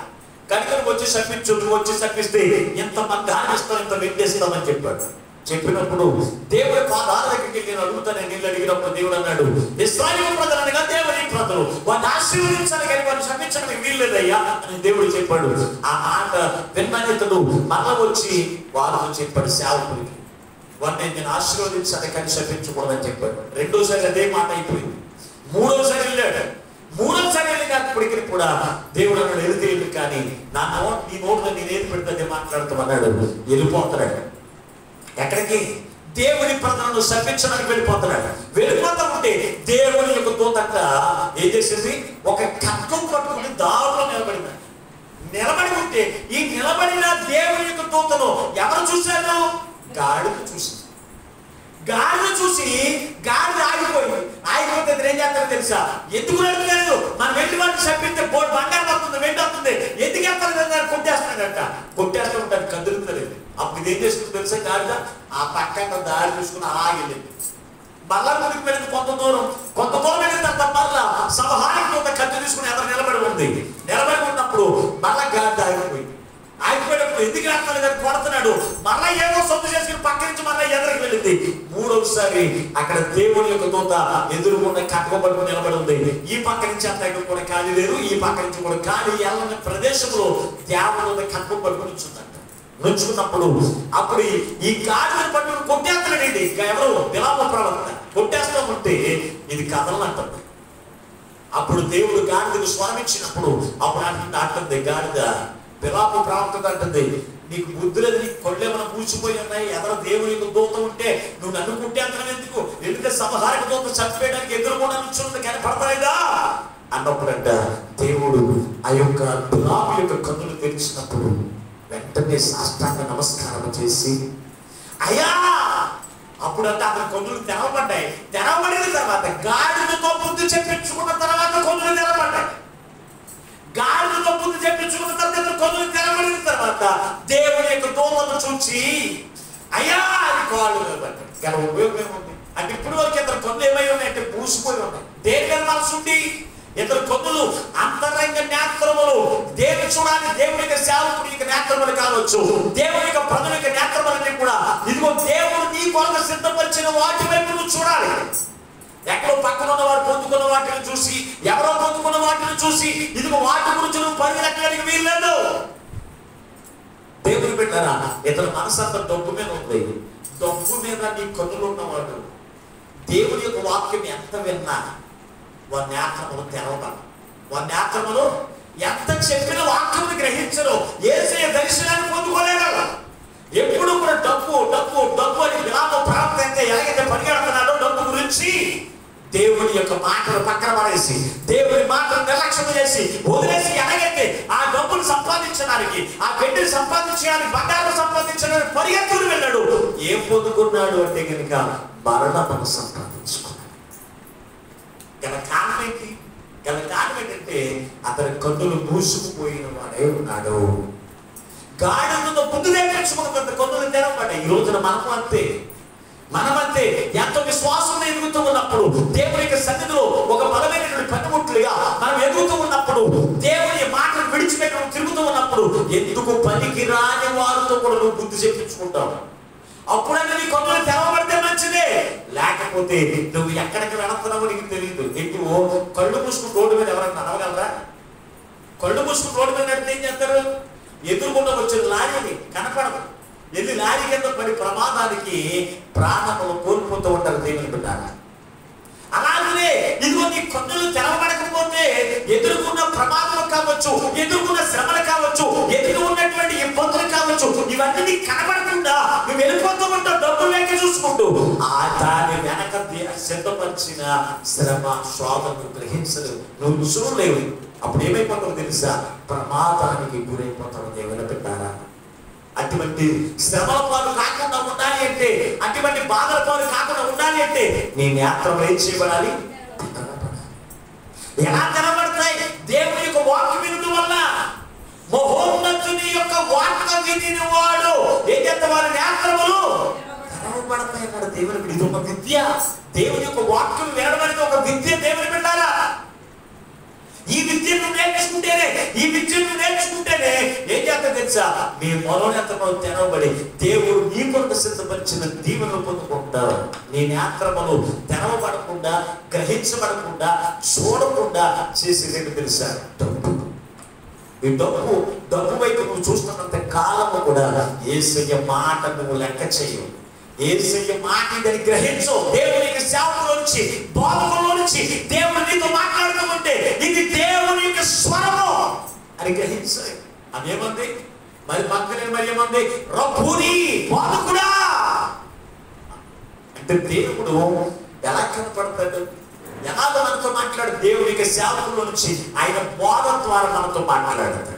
కనుక వచ్చి శపించు, వచ్చి శపిస్తే ఎంతమంది హానిస్తాం, ఇంత వెంటేస్తామని చెప్పాడు. చెప్పినప్పుడు దేవుడి పాదాల దగ్గరికి నేను అడుగుతాను, నీళ్ళు అడిగినప్పుడు దేవుడు అన్నాడు, ఇశ్రాయేలు ప్రజలు అనగా దేవుని ప్రజలు, వారిని ఆశీర్వదించాలి కానీ వారిని శపించడానికి వీల్లేదయ్యా అని దేవుడు చెప్పాడు. ఆ మాట విన్నానితడు మరల వచ్చి వారితో చెప్పాడు సేవకుడికి, వారిని నేను ఆశీర్వదించాలి కానీ శపించకూడదని చెప్పాడు. రెండోసారి అదే మాట అయిపోయింది. మూడోసారి వెళ్ళాడు. మూడోసారి వెళ్ళినప్పటికీ కూడా దేవుడు అన్నాడు, వెళితే కానీ నీ నోట్లో నేను ఏది పెడితే మాట్లాడుతామన్నాడు. వెళ్ళిపోతున్నాడు. ఎక్కడికి? దేవుని ప్రజలను శపించడానికి వెళ్ళిపోతున్నాడు. వెళ్ళిపోతా ఉంటే దేవుని యొక్క దూత ఏం చేసింది, ఒక ఖడ్గం పట్టుకుని దారిలో నిలబడింది. నిలబడి ఉంటే ఈ నిలబడిన దేవుని యొక్క దూతను ఎవరు చూశారు? గాడిద చూసింది. గాడిద చూసి గాడిద ఆగిపోయింది. ఆగిపోతే ఏం చేస్తారో తెలుసా? ఎందుకు నడపలేదు? మనం వెళ్ళి వాడిని చంపితే బోర్డు బంగారం అవుతుంది, వెండి అవుతుంది, ఎందుకు వెళ్తారు? కొట్టేస్తున్నాడంట. కొట్టేస్తూ ఉంటాడు, కదులుతలేదు. అప్పుడు ఇది ఏం చేస్తుంది తెలుసా? గాడిద ఆ పక్కన దారి చూసుకుని ఆగిలేదు. మళ్ళా ముందుకు వెళ్ళింది కొంత దూరం వెళ్ళిన తర్వాత మళ్ళా సభహానికి ఒక కత్తి తీసుకుని ఎదురు నిలబడి ఉంది. నిలబడి ఉన్నప్పుడు మళ్ళా గాడిద ఆగిపోయింది. ఆగిపోయినప్పుడు ఎందుకు రాస్తాడు కానీ కొడుతున్నాడు. మళ్ళా ఏదో సొంత చేసుకుని పక్క నుంచి మళ్ళీ ఎదురుకి వెళ్ళింది. మూడోసారి అక్కడ దేవుని యొక్క దూత ఎదురుకుండా కట్టుకోబట్టుకుని నిలబడి ఉంది. ఈ పక్క నుంచి అంత కూడా ఖాళీ లేదు, ఈ పక్క నుంచి కూడా ఖాళీ వెళ్ళని ప్రదేశంలో దేవుని కట్టుకోబట్టుకుని ఉంచుందంట. నుంచుకున్నప్పుడు అప్పుడు ఈ గాడిని పట్టుకుని కొట్టేస్తాడండి. ఎవరు? బిలాము ప్రవక్త కొట్టేస్తా ఉంటే ఇది కథలు అంటుంది. అప్పుడు దేవుడు గాడిదకు స్వరమిచ్చినప్పుడు అప్పుడు అంటుంది గాడిద, బిలాము ప్రవక్త అంటుంది, నీకు బుద్ధి లేదు, నీకు కొళ్ళేమైనా పూసిపోయి ఉన్నాయి, ఎవరో దేవుని యొక్క దూత ఉంటే నువ్వు నన్ను కుట్టేంతరం ఎందుకు? ఎందుకంటే సంహారక దూత చంపేయడానికి ఎదురుకుండా నుంచున్నది కనపడతాయిదా అన్నప్పుడంట దేవుడు ఆ యొక్క బిలాము యొక్క కన్నులు తెరిచినప్పుడు వెంటనే సాష్టాంగ నమస్కారం చేసి, అయ్యా అప్పుడంటే అతని కన్నులు తెరవబడ్డాయి. తెరవబడిన తర్వాత గాడిదతో బుద్ధి చెప్పించుకున్న తర్వాత కన్నులు తెరవబడ్డాయి. గాడిదతో బుద్ధి చెప్పించుకున్న తర్వాత కన్నులు తెరవబడిన తర్వాత దేవుని యొక్క దూతను చూచి, అయ్యా అది కాళ్ళు నిలబడ్డాయి. ఇలా ఉపయోగం ఏముంది అంటే ఇప్పుడు వరకు ఇతను కన్నులు ఏమై ఉన్నాయి అంటే పూసిపోయి ఉన్నాయి. దేని మీద మనసు ఉండి ఇతరు కన్నులు అంతరంగ నేత్రములు దేవుని చూడాలి. దేవుని యొక్క సేవకుడి యొక్క నేత్రములు కావచ్చు, దేవుని యొక్క ప్రజల యొక్క నేత్రములన్నీ కూడా ఇదిగో దేవుడు నీ కొరకు సిద్ధపరిచిన వాటి వైపు నువ్వు చూడాలి. ఎక్కడో పక్కన ఉన్న వారు పొందుకున్న వాటిని చూసి, ఎవరో పొందుకున్న వాటిని చూసి ఇదిగో వాటి గురించి నువ్వు పరిగెత్తడానికి వీల్లేదు. దేవుని పెట్టారా ఇతర మనసంతా డబ్బు మీద ఉంది. డబ్బు మీద నీ కన్నులు ఉన్నవాడు దేవుని యొక్క వాక్యం ఎంత విన్నా వారి నేత్రములు తెరవబడ, వారి నేత్రములు ఎంత చెప్పిన వాక్యమును గ్రహించరు. యేసయ్య దర్శనాన్ని పొందుకోలేరు. ఎప్పుడు కూడా డబ్బు డబ్బు డబ్బు అని బిలాము ప్రవక్త అయితే ఎలాగైతే పరిగెడుతున్నాడో డబ్బు గురించి దేవుని యొక్క మాటలు పక్కన పడేసి, దేవుని మాటలు నిర్లక్ష్యం చేసి వదిలేసి ఎలాగైతే ఆ డబ్బులు సంపాదించడానికి, ఆ బిడ్డను సంపాదించడానికి, బంగారం సంపాదించడానికి పరిగెత్తులు వెళ్ళాడు. ఏం పొందుకున్నాడు అంటే కనుక మరణమును సంపాదించుకున్నాడు. గల కారణం ఏంటి? గల కారణం ఏంటంటే అతని కన్నులు మూసుకుపోయిన వాడే ఉన్నాడు. గాడిదతో బుద్ధి తెప్పించుకున్న కన్నులు తెరవబడ్డాయి. ఈ రోజున మనమంతే ఎంతో విశ్వాసంలో ఎదుగుతూ ఉన్నప్పుడు, దేవుని యొక్క సన్నిధిలో ఒక బలమైనటువంటి పనిముట్లుగా మనం ఎదుగుతూ ఉన్నప్పుడు, దేవుని మాటలు విడిచిపెట్టడం తిరుగుతూ ఉన్నప్పుడు ఎందుకు పనికి రాని వారితో కూడా నువ్వు బుద్ధి చెప్పించుకుంటావు. అప్పుడైనా నీ కన్నులు తెరవబడితే మంచిదే, లేకపోతే నువ్వు ఎక్కడికి వెళుతున్నావో నీకు తెలియదు. ఎక్కువ కళ్ళు మూసుకుని రోడ్డు మీద ఎవరైనా నడవగలరా? కళ్ళు మూసుకుని రోడ్డు మీద నడితే ఏం చేస్తారు? ఎదురుకుండా వచ్చిన లారీని కనపడదు. ఎన్ని లారీ కింద పడి ప్రమాదానికి ప్రాణములు కోల్పోతూ ఉంటారు దేవుని బిడ్డలారా. అలాగే ఇదిగో నీ కన్నులు తెరవబడకపోతే ఎదుర్కొన్న ప్రమాదాలు కావచ్చు, ఎదుర్కొన్న శ్రమలు కావచ్చు, ఎదురు ఉన్నటువంటి ఇబ్బందులు కావచ్చు, ఇవన్నీ నీకు కనబడకుండా నువ్వు వెళ్ళిపోతూ ఉంటావు డబ్బులు లేక చూసుకుంటూ. ఆ దాని వెనక సిద్ధపరిచిన శ్రమ శోధను గ్రహించదు, నువ్వు చూడలేవు. అప్పుడు ఏమైపోతావు తెలుసా? ప్రమాదానికి గురైపోతావు దేవుని బిడ్డలారా. అటువంటి శ్రమల పాలు కాకుండా ఉండాలి అంటే, అటువంటి బాధల పాలు కాకుండా ఉండాలి అంటే నీ నేత్రములు ఏం చేయబడాలి? ఎలా తెరబడతాయి? దేవుని యొక్క వాక్యం వినడం వల్ల. మహోన్నతుని యొక్క వాక్యం విని వాడు ఏం చేస్తే వారి నేత్రములు తెరవబడతాయి అన్నాడు దేవుని. ఇది ఒక విద్య. దేవుని యొక్క వాక్యం వినడం అనేది ఒక విద్య దేవుని బిడ్డలారా. ఈ విద్య విద్యను నేర్చుకుంటేనే ఏం చేస్తా తెలుసా, మీ మనోనేత్రము తెరవబడి దేవుడు నీ కొరకు సిద్ధపరిచిన దీవెనలు పొందుకుంటారు. నీ నేత్రములు తెరవబడకుండా, గ్రహించబడకుండా, చూడకుండా చేసేది తెలుసా, డబ్బు. ఈ డబ్బు వైపు నువ్వు చూస్తున్నంత కాలము కూడా యేసయ్య మాట నువ్వు లెక్క చేయవు. యేసయ్య మాట ఇదని గ్రహించు. దేవుని యొక్క సేవకుల నుంచి, బోధకుల నుంచి దేవుడు నీతో మాట్లాడుతూ ఉంటే ఇది దేవుని యొక్క స్వరము అని గ్రహించు. అదేమంది మరి పక్కన మరి ఏమంది, రబ్బూని బోధకుడా అంటే దేవుడు ఎలా కనపడతాడు, ఎలా మనతో మాట్లాడు? దేవుని యొక్క సేవకుల నుంచి ఆయన బోధ ద్వారా మనతో మాట్లాడతాడు.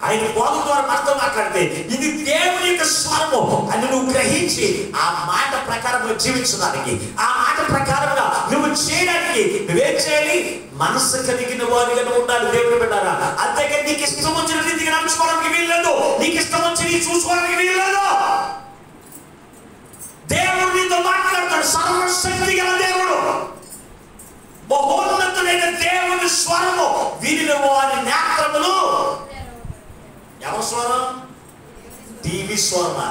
ఆయన బోధ ద్వారా మనతో మాట్లాడితే ఇది దేవుని యొక్క స్వరము అని నువ్వు గ్రహించి ఆ మాట ప్రకారంగా జీవించడానికి, ఆ మాట ప్రకారంగా నువ్వు చేయడానికి నువ్వేం చేయాలి? మనసు కలిగిన వారిగా ఉండాలి. దేవుని బిడ్డారా, అంతేగా నీకు ఇష్టం వచ్చిన రీతిగా నడుచుకోవడానికి వీల్లేదు, నీకు ఇష్టం వచ్చి చూసుకోవడానికి వీల్లేదు. దేవుడు నీతో మాట్లాడతాడు. సర్వశక్తి గల దేవుడు, మహోన్నతుడైన దేవుని స్వరము వినిన వారి నేత్రములు. ఎవరి స్వరం? టీవీ స్వరమా?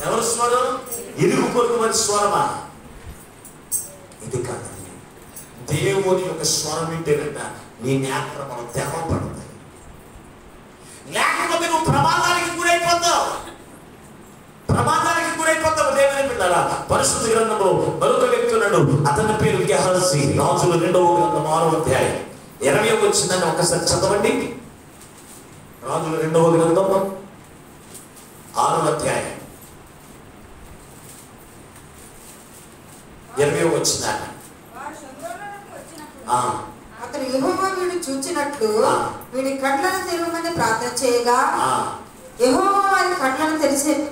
ఎవరి స్వరం? ఇరుగు పొరుగు వారి స్వరమా? ఇది కాదండి. దేవుని యొక్క స్వరం వింటేనంట నీ నేత్రములు తెరవబడతాయి. లేకపోతే నువ్వు ప్రమాదానికి గురైపోతావు. దేవుని బిడ్డలారా, పరిశుద్ధ గ్రంథంలో మరొక వ్యక్తి ఉన్నాడు. అతని పేరు గెహజీ. రాజుల 2వ గ్రంథం 6వ అధ్యాయం 20వ వచనాన్ని ఒకసారి చదవండి. రాజుల 2వ గ్రంథం 6వ అధ్యాయం 20వ వచనాన్ని. అతను యెహోవా వీడు చూచినట్లు వీడి కళ్ళను తెరవమని ప్రార్థన చేయగా యెహోవా వారి కళ్ళను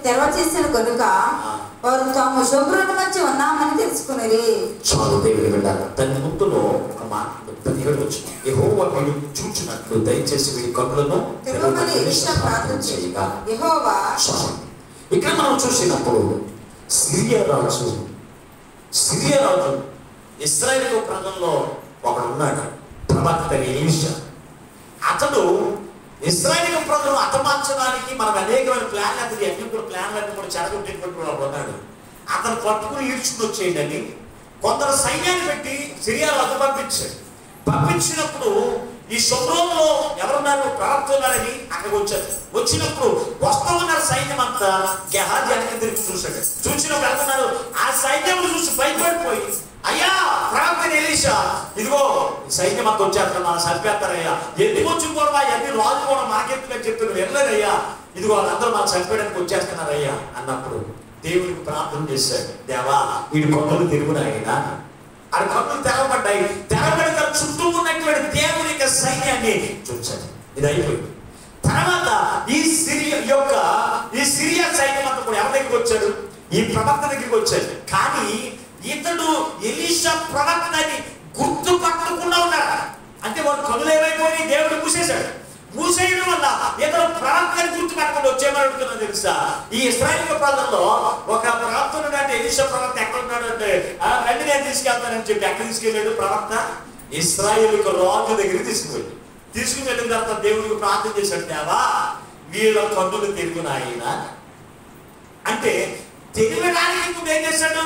తెరవచేసిన కనుక వారు తాము శుభ్రుని మధ్య ఉన్నామని తెలుసుకున్నది. చాలు దేవుని బిడ్డలారా, తన ముందులో ఒక మాట 17 వచ్చింది. యెహోవా వీడు చూచినట్లు దయచేసి వీడి కళ్ళను తెరవమని ఎలీషా ప్రార్థన చేయగా యెహోవా. ఇక్కడ మనం చూసినప్పుడు సిరియా రాజు ఇశ్రాయేలు ప్రజల్లో ఒకడు ఉన్నాడు, ప్రవక్త ఎలీషా. అతడు ఇశ్రాయేలు ప్రజలను హతమార్చడానికి మనం అనేకమైన ప్లాన్లు, అన్ని కూడా ప్లాన్లన్నీ కూడా చెడగొట్టేటువంటి వాడు ఉన్నాడు. అతను పట్టుకుని ఈడ్చుకుని వచ్చేయండి. కొందరు సైన్యాన్ని పెట్టి సిరియా రాజు పంపించినప్పుడు ఈ శుభ్రంలో ఎవరున్నారు? ప్రవక్త ఉన్నారని అక్కడికి వచ్చారు. వచ్చినప్పుడు వస్తా ఉన్నారు సైన్యం అంతా. గెహాజీ వెనక్కి తిరిగి చూశాడు. చూసినప్పుడు వెళ్తున్నారు. ఆ సైన్యం చూసి భయపడిపోయి, అయ్యా ప్రవక్త ఎలీషా, ఇదిగో సైన్యం అంతా వచ్చేస్తారు, మనం చంపేస్తారయ్యా, ఎందుకు వచ్చి కూడా అన్ని రాజు కూడా మాకెత్తుగా చెప్తున్నారు, వెళ్ళలేదయ్యా, ఇదిగో వాళ్ళందరూ మనం చంపేయడానికి వచ్చేస్తున్నారయ్యా అన్నప్పుడు దేవుడికి ప్రార్థన చేశాడు. దేవా వీడి కొండలు తిరుగునాయన. ఆ కన్నులు తెరవబడ్డాయి. తెరవబడిన చుట్టూ ఉన్నటువంటి దేవుని యొక్క సైన్యాన్ని చూశాడు. ఇది అయిపోయింది. తర్వాత ఈ సిరియా సైన్యం అంతా కూడా ఎవరి దగ్గరికి వచ్చాడు? ఈ ప్రవక్త దగ్గరికి వచ్చాడు. కానీ ఇతడు ఎలీషా ప్రవక్తని గుర్తుపట్టకుండా ఉన్నాడు. అంటే వాడు కనులు ఏమైపోయి దేవుడు మూసేశాడు. మూసేయడం వల్ల ఇతడు ప్రవక్తని గుర్తుపెట్టకుండా వచ్చేమని అడుగుతున్నా తెలుసా? ఈ ఇశ్రాయేలు ప్రజల్లో ఒక ప్రవక్త ఉన్నాడు. ఎలీషా ప్రవక్త ఎక్కడ ఉన్నాడు అంటే, రండి నేను తీసుకెళ్తానని చెప్పి ఎక్కడ తీసుకెళ్ళాడు? ప్రవక్త ఇశ్రాయేలు రాజు దగ్గరికి తీసుకుని వెళ్ళిన తర్వాత దేవుడికి ప్రార్థన చేశాడు. దేవా వీళ్ళ కన్నులు తిరుగునాయన అంటే తెలియడానికి ముందు ఏం చేశాడు?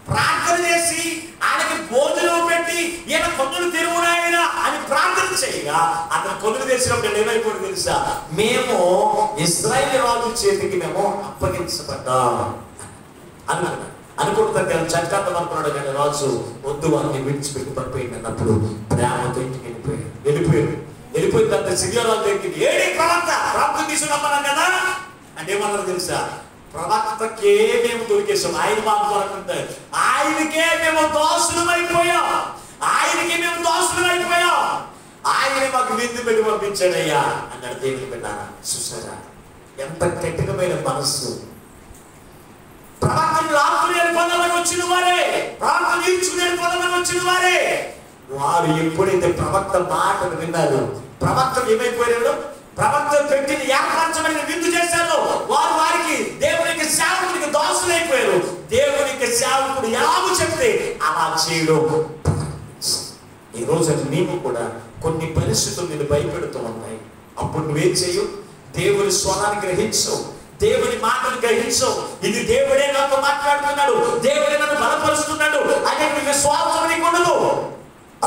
ప్రార్థన చేసి ఆయనకి భోజనం పెట్టి ఈయన కన్నులు తిరుగునాయన అని ప్రార్థన చేయగా అతను కన్నులు తెచ్చినప్పుడు ఏమైపోయింది తెలుసా? మేము ఇశ్రాయేలు రాజు చేతికి మేము అప్పగించబడ్డాం అనుకుంటుంటే చట్టార్థం అనుకున్నాడు. కానీ రాజు వద్దు వారిని విడిచిపెట్టి పడిపోయింది అన్నప్పుడు ప్రేమతో ఇంటికి వెళ్ళిపోయిన తర్వాత సిరియా రాజు దగ్గరికి, ఏడి ప్రవక్త తీసుకున్నాం కదా అంటే ఏమన్నారు తెలుసా? ప్రవక్తకే మేము దొరికేసాం, ఆయన మాకు దొరకుంటారు, ఆయనకే మేము దోషులమైపోయాం, ఆయనే మాకు విందు పెట్టి పంపించాడయ్యా అన్నాడు. దేవుని బిడ్డారా, చూసారా ఎంత కఠినమైన మనస్సు! ప్రవక్తను లాక్కుని వెళ్ళిపోదామని వచ్చిన వారే, ప్రవక్త తీర్చుకుని వెళ్ళిపోదామని వచ్చిన వారే, వారు ఎప్పుడైతే ప్రవక్త మాటలు విన్నారు, ప్రవక్త ఏమైపోయాడు? ప్రవక్త పెట్టిన ఏర్పరచబడిన విందు చేశారు. వారికి దేవునికి సేవకుడికి దాసులైపోయారు. దేవునికి సేవకుడు ఎలాగో చెప్తే అలా చేయడం. ఈ రోజు నీవు కూడా కొన్ని నిన్ను భయపెడుతూ ఉన్నాయి. అప్పుడు నువ్వేం చేయు? దేవుని స్వరాన్ని గ్రహించవు, దేవుని మాటలు గ్రహించవు. ఇది దేవుడే నాతో మాట్లాడుతున్నాడు, దేవుడే నన్ను బలపరుస్తున్నాడు అనే విశ్వాసం నీకు ఉండదు.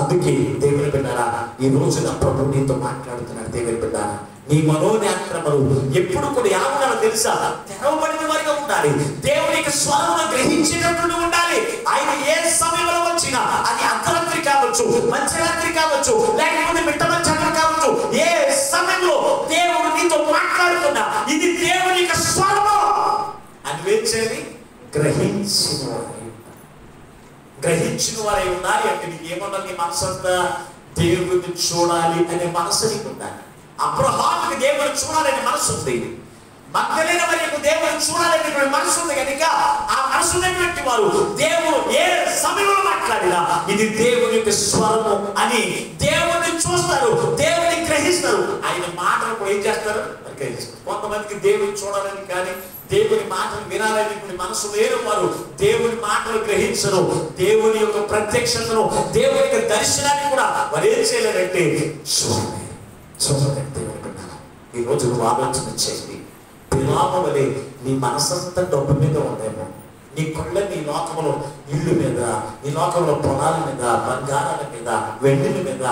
అందుకే దేవుని బిడ్డారా, ఈ రోజున ప్రభు నీతో మాట్లాడుతున్నాడు. దేవుని బిడ్డారా, నీ మనోనేత్రములు ఎప్పుడు కూడా యావనాలు తెలుసా? తెరవబడిన వారిగా ఉండాలి. దేవుని యొక్క స్వరమును గ్రహించేటట్టు ఉండాలి. ఆయన ఏ సమయంలో వచ్చినా, అది అర్ధరాత్రి కావచ్చు, మధ్యరాత్రి కావచ్చు, లేకపోతే మిట్ట మధ్యాహ్నం కావచ్చు, ఏ సమయంలో దేవుడు నీతో మాట్లాడుతున్నా ఇది దేవుని యొక్క స్వరము అని వేచేది గ్రహించిన వారై ఉండాలి. అంటే నీకు ఏమన్నా నీ మనసు అంతా దేవుడిని చూడాలి అనే మనసు నీకు ఉండాలి. అబ్రహాముకి దేవుని చూడాలనే మనసు ఉంది, మగ్దలేన మరియకు దేవుని చూడాలనేటువంటి మనసు ఉంది. కనుక ఆ మనసు ఉన్నటువంటి వారు దేవుడు ఏ సమయంలో మాట్లాడినా ఇది దేవుని యొక్క స్వరము అని దేవుడిని చూస్తారు, దేవుని గ్రహిస్తారు. ఆయన మాటలు కూడా ఏం చేస్తారు? గ్రహిస్తారు. కొంతమందికి దేవుని చూడాలని కానీ దేవుని మాటలు వినాలనేటువంటి మనసు లేని వారు దేవుని మాటలు గ్రహించరు. దేవుని యొక్క ప్రత్యక్షతను, దేవుని యొక్క దర్శనాన్ని కూడా వారు ఏం చేయలేరంటే చూడలేదు. ఈ రోజు నువ్వు ఆలోచన చేయండి. పిలాము వలె నీ మనసంతా డబ్బు మీద ఉందేమో, నీ కళ్ళ నీ లోకంలో ఇల్లు మీద, నీ లోకంలో పొలాల మీద, బంగారాల మీద, వెండిల మీద,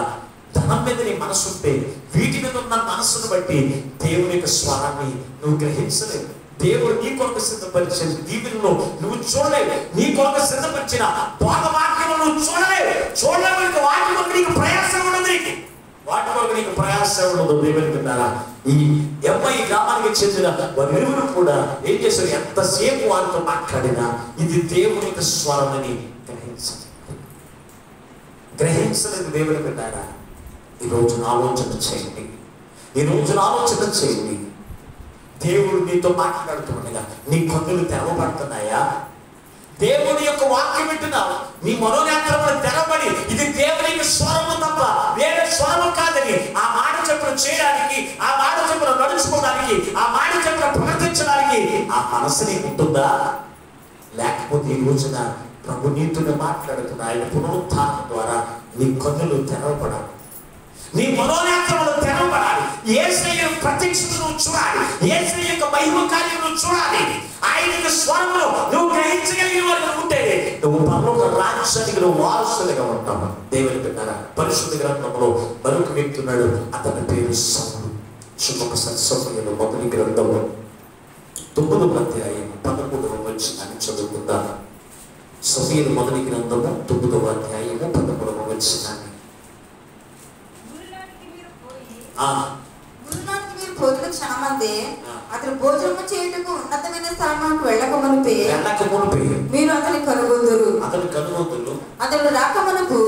ధనం మీద నీ మనసు ఉంటే వీటి మీద ఉన్న మనసును బట్టి దేవుని యొక్క స్వరాన్ని నువ్వు గ్రహించలేవు. దేవుడు నీ కొరకు సిద్ధపరిచిన దీవెనలో నువ్వు చూడలేవు, నీ కొరకు సిద్ధపరిచిన వాక్యంలో నువ్వు చూడలేవు. వాటి కొరకు నీకు ప్రయాసం ఉండదు, వాటి కొరకు నీకు ప్రయాసం ఉండదు. దేవుని విన్నారా, ఈ అమ్మాయి గ్రామానికి చెందిన వారిరువురు కూడా ఏం చేశారు? ఎంతసేపు వారితో మాట్లాడినా ఇది దేవుని యొక్క స్వరం అని గ్రహించలేదు. దేవుని విన్నారా, ఈ రోజున ఆలోచన చేయండి, ఈ రోజున ఆలోచన చేయండి. దేవుడు నీతో మాట్లాడుతుండగా నీ కన్నులు తెరవబడుతున్నాయా? దేవుని యొక్క వాక్యం వింటున్నావు, నీ మనోనేత్రములు తెరవబడి ఇది దేవుని యొక్క స్వరము తప్ప వేరే స్వరము కాదని ఆ మాట చెప్పులు చేయడానికి, ఆ మాట చెప్పులు నడుచుకోవడానికి, ఆ మాట చెప్పులు ప్రవర్తించడానికి ఆ మనసు నీకు ఉంటుందా? లేకపోతే ఈ రోజున ప్రభు నీతోనే మాట్లాడుతున్నా. ఆయన పునరుత్థానం ద్వారా నీ కన్నులు తెరవబడాలి, నీ మనోనేత్రములు తెరవబడాలి. యేసయ్య ప్రత్యక్షతను చూడాలి, యేసయ్య యొక్క మహిమ కార్యమును చూడాలి. ఆయన యొక్క స్వరమును నువ్వు గ్రహించగలిగిన వారు ఉంటే నువ్వు పరలోక రాజ్యానికి నువ్వు వారసులుగా ఉంటావు. దేవుని బిడ్డలారా, పరిశుద్ధ గ్రంథంలో మరొక వ్యక్తి ఉన్నాడు, అతని పేరు సౌలు. సమూయేలు మొదటి గ్రంథము 9వ అధ్యాయం 11వ వచనాన్ని చదువుకుందాం. సమూయేలు మొదటి గ్రంథము 9వ అధ్యాయము 11వ వచనాన్ని. మీరు పోతున్న క్షణమందే అతను భోజనము చేయుటకు ఉన్నతమైన స్థానానికి వెళ్ళక మునుపే మీరు అతని కనుగొందురు. అతడు రాకమునుపు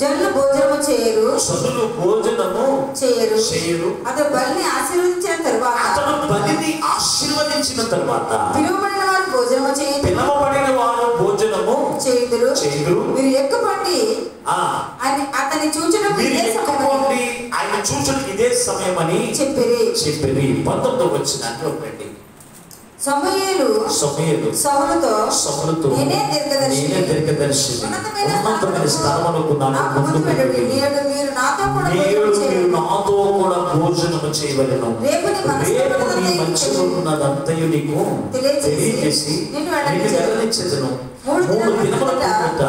జనులు భోజనము చేయరు. అతడు బలిని ఆశీర్వదించిన తరువాత పిలువబడిన వారు భోజనము చేయుదురు. మీరు ఎక్కుపండి అతని చూచుటకు ఆయన చూచుటకు ఇదే సమయం అని చెప్పిరి. 19వ వచనంలో పెట్టండి. సమూయేలు సౌలుతో నేనే దీర్ఘదర్శి ఉన్నతమైన స్థలమునకు నాకు ముందు వెళ్ళుడి. నేడు మీరు నాతో కూడా భోజనము చేయవలెను. రేపు నీ మనసులో ఉన్నదంతయు నీకు తెలియజేసి నిన్ను వెళ్ళనిచ్చెదను. 3 దినముల తరువాత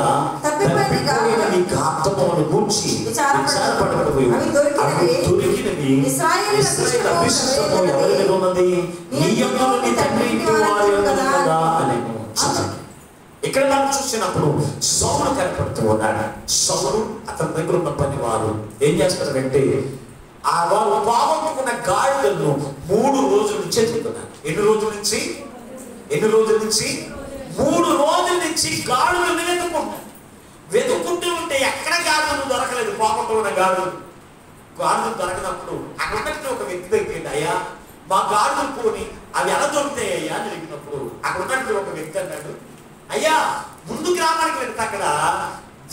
తప్పిపోయిన నీ ఆత్మను గూర్చి విచారపడకము. అవి దొరికినవి ఇశ్రాయేలు అభిషేకము ఎవరి మీద ఉన్నది? నీ యందు నీ తండ్రి ఇంటి వారి యందు ఉన్నదా అనేను. ఇక్కడ మనం చూసినప్పుడు సౌలు కనపడుతూ ఉన్నాడు. సౌలు అతని దగ్గర ఉన్న పని వారు ఏం చేస్తారంటే ఆ వాళ్ళు పాపముకున్న గాడిదలను 3 రోజుల నుంచి ఎత్తుకున్నారు. ఎన్ని రోజుల నుంచి 3 రోజుల నుంచి గాడులను వెతుక్కుంటూ ఉంటే ఎక్కడ గాడులు దొరకలేదు. పాపంలో ఉన్న గాడులు దొరకనప్పుడు అక్కడ ఒక వ్యక్తి దగ్గర, అయ్యా మా గాడులు పోని అవి ఎలా దొరుకుతాయ్యా అని అడిగినప్పుడు అక్కడ ఉన్నట్టు ఒక వ్యక్తి అన్నాడు, అయ్యా ముందు గ్రామానికి వెళ్తే అక్కడ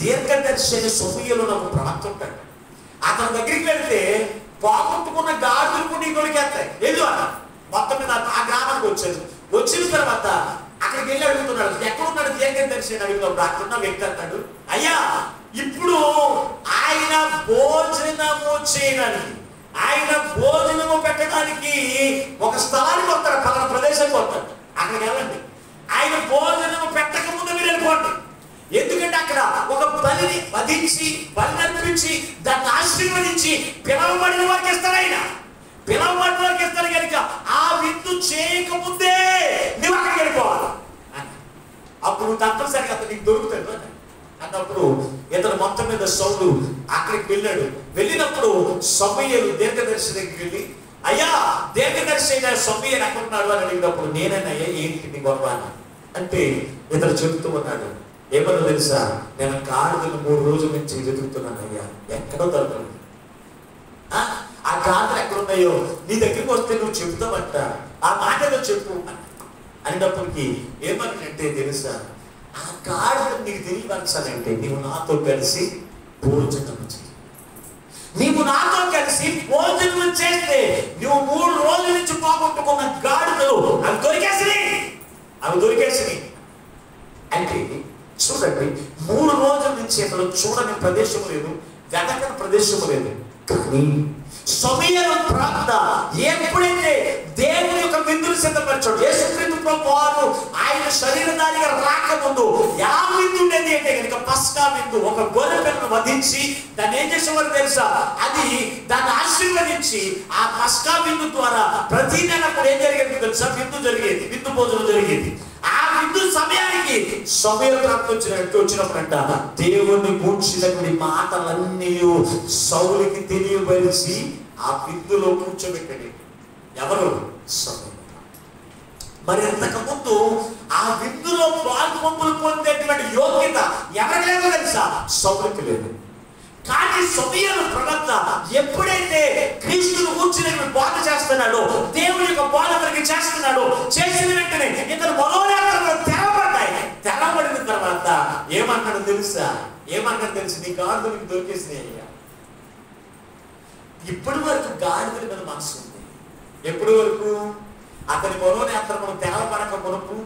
దీర్ఘదర్శి అనే సమూయేలు ఒక ప్రవక్త ఉంటాడు. అతని దగ్గరికి వెళ్తే పాపట్టుకున్న గాడులు కూడా దొరికేస్తాయి. వెళ్ళు అన్న. మొత్తం మీద ఆ గ్రామానికి వచ్చిన తర్వాత అక్కడికి వెళ్ళి అడుగుతున్నాడు, ఎక్కడున్నాడు దీర్ఘదర్శి అని అడిగినప్పుడు అక్కడున్న వ్యక్తి అంటాడు, అయ్యా ఇప్పుడు ఆయన ఆయన భోజనము చేయడానికి, ఆయన భోజనము పెట్టడానికి ఒక స్థలానికి వస్తారు, పలానా ప్రదేశానికి వస్తారు. అక్కడికి వెళ్ళండి. ఆయన భోజనము పెట్టక ముందు మీరు వెళ్ళిపోండి. ఎందుకంటే అక్కడ ఒక బలిని వధించి, బలి అర్పించి, దాన్ని ఆశీర్వదించి పిలవబడిన వారికి ఇస్తారు. ఆయన పిలవబడిన వారికి ఇస్తారు కనుక ఆ విందు చేయకముందే నువ్వు అక్కడికి వెళ్ళిపోవాలి. అప్పుడు తప్పనిసరిగా అతను నీకు దొరుకుతాడు అన్నప్పుడు ఇతను మొత్తం మీద సౌలు అక్కడికి వెళ్ళాడు. వెళ్ళినప్పుడు సమూయేలు దీర్ఘదర్శి దగ్గరికి వెళ్ళి, అయ్యా దీర్ఘదర్శి అయిన సమూయేలు ఎక్కడున్నాడు అని అడిగినప్పుడు, నేనయ్యా ఏంటి నీ గొడవ అంటే ఇతను చెబుతూ ఉన్నాడు. ఏమన్నా తెలుసా, నేను గాడిదలు 3 రోజుల నుంచి వెతుకుతున్నాను అయ్యా, ఎక్కడో దొరకలేదు. ఆ గాడిదలు ఎక్కడున్నాయో నీ దగ్గరికి వస్తే నువ్వు చెబుతావంట, ఆ మాట ఏదో చెప్పు అనేటప్పటికి ఏమన్నంటే తెలుసా, ఆ గాడిదలు నీకు తెలియవలసానంటే నీవు నాతో కలిసి భోజనం చేయి. నీవు నాతో కలిసి భోజనం చేస్తే నువ్వు 3 రోజుల నుంచి పోగొట్టుకున్న గాడిదలు అవి దొరికేసినాయి. అంటే చూడండి, 3 రోజుల నుంచి అసలు చూడని ప్రదేశం లేదు, వెతకని ప్రదేశం లేదు. కానీ సమూయేలు ప్రార్థన ఎప్పుడైతే దేవుని యొక్క విందులు సిద్ధపరచాడు, యేసుక్రీస్తు ప్రభువారు ఆయన శరీరధారిగా రాకముందు ఎలా విందు ఉండేది అంటే కనుక పస్కా విందు. ఒక గొర్రె పిల్లను వధించి దాన్ని ఏం చేసేవారు తెలుసా, అది దాన్ని ఆశీర్వదించి ఆ పస్కా విందు ద్వారా ప్రతి నెల కూడా ఏం జరిగేది తెలుసా, విందు జరిగేది, విందు భోజనం జరిగేది. ఆ విందు సమయానికి సమూయేలు ప్రార్థన వచ్చినప్పుడంట దేవుని గూర్చినటువంటి మాటలన్నీ సౌలుకి తెలియబరిచి ఆ విందులో కూర్చోబెట్టాడు. ఎవరు? సమూయేలు. మరి ఇంతకుముందు ఆ విందులో పాల్పొంపులు పొందేటువంటి యోగ్యత ఎవరికి లేదో తెలుసా, సౌలుకి లేదు. కానీ సమూయేలు ప్రవక్త ఎప్పుడైతే క్రీస్తును కూర్చుని బోధ చేస్తున్నాడో, దేవుని యొక్క బోధ అతనికి చేస్తున్నాడో, చేసిన వెంటనే ఇతను మనోనేత్రాలు తెరవబడిన తర్వాత ఏమన్నాడు తెలుసా, నీ గాడిదలు నీకు దొరికేసినాయి అయ్యా. ఇప్పటి వరకు గాడిదల మీద మనసు ఉంది. ఎప్పటి వరకు? అతని మనోనేత్రములు తెరవబడక మునుపు,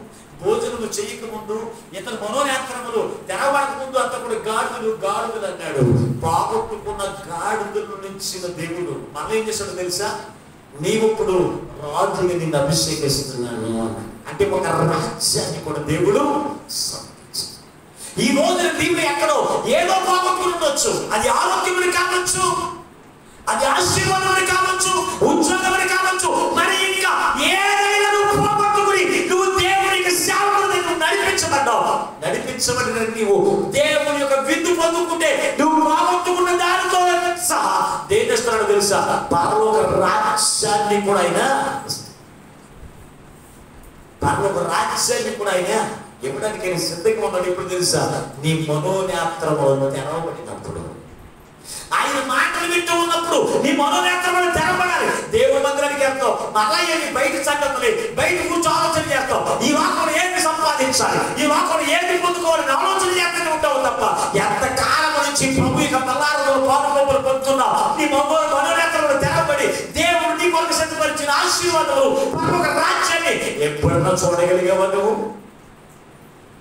భోజనము చేయక ముందు, ఇతని మనోనేత్రములు తెరవబడక ముందు అంత కూడా గాడిదలు అన్నాడు. పోగొట్టుకున్న గాడిదలు నుంచిన దేవుడు మళ్ళీ ఏం చేశాడు తెలుసా, నీవు ఇప్పుడు రాజుని నిన్ను అభిషేకిస్తున్నాను అంటే ఒక రాజ్యాన్ని కూడా దేవుడు. ఈ రోజున నీవు ఎక్కడో ఏదో పోగొట్టుకుని ఉండొచ్చు. అది ఆరోగ్యమని కావచ్చు, అది ఆశీర్వాదమని కావచ్చు, ఉద్యోగమని కావచ్చు, మరి ఇంకా ఏదైనా నువ్వు పోగొట్టుకుని నువ్వు దేవునికి సేవకుడిని నడిపించబడిన నీవు దేవుని యొక్క విందు పొందుకుంటే నువ్వు పోగొట్టుకున్న దానితో సహా దేని ఇస్తున్నాడు తెలుసా, పరలోక రాజ్యాన్ని కూడా ఆయన ఇవ్వడానికి ఆయన సిద్ధంగా ఉన్నాడు. ఇప్పుడు తెలుసా, నీ మనోనేత్రములను తెరవబడినప్పుడు, ఆయన మాటలు వింటూ ఉన్నప్పుడు నీ మనోనేత్రములను తెరవబడాలి. దేవుడి మందిరానికి వెళ్తావు, మళ్ళా ఏమి బయట సంగతులే, బయట కూర్చో ఆలోచన చేస్తావు. ఈ వాక్యం ఏమి సంపాదించాలి, ఈ వాక్యం ఏమి పొందుకోవాలని ఆలోచన చేస్తూనే ఉంటావు తప్ప ఎంతకాలం నుంచి ప్రభు యొక్క బల్లారంలో పాలుపొప్పులు పొందుతున్నావు. నీ మనోనేత్రములు తెరవబడి దేవుడు నీ కొరకు సిద్ధపరిచిన ఆశీర్వాదములు, పరలోక రాజ్యాన్ని ఎప్పుడన్నా చూడగలిగావా నువ్వు?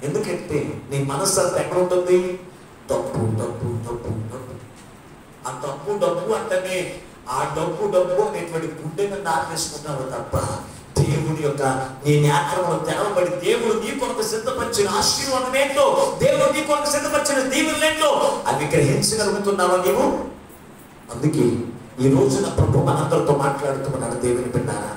ఎందుకంటే నీ మనస్సు అంతా ఎక్కడ ఉంటుంది? డబ్బు. ఆ డబ్బు అంటేనే ఆ డబ్బు అనేటువంటి గుండెని నాటేసుకుంటావు తప్ప దేవుడి యొక్క నీ నేత్రములు తెరవబడి దేవుడు నీ కొరకు సిద్ధపరిచిన ఆశీర్వాదం ఏంటో, దేవుడు నీ కొరకు సిద్ధపరిచిన దీవులు ఏంటో అవి గ్రహించగలుగుతున్నావా నీవు? అందుకే ఈ రోజున ప్రభు మనందరితో మాట్లాడుతున్నాడు. దేవుని బిడ్డారా,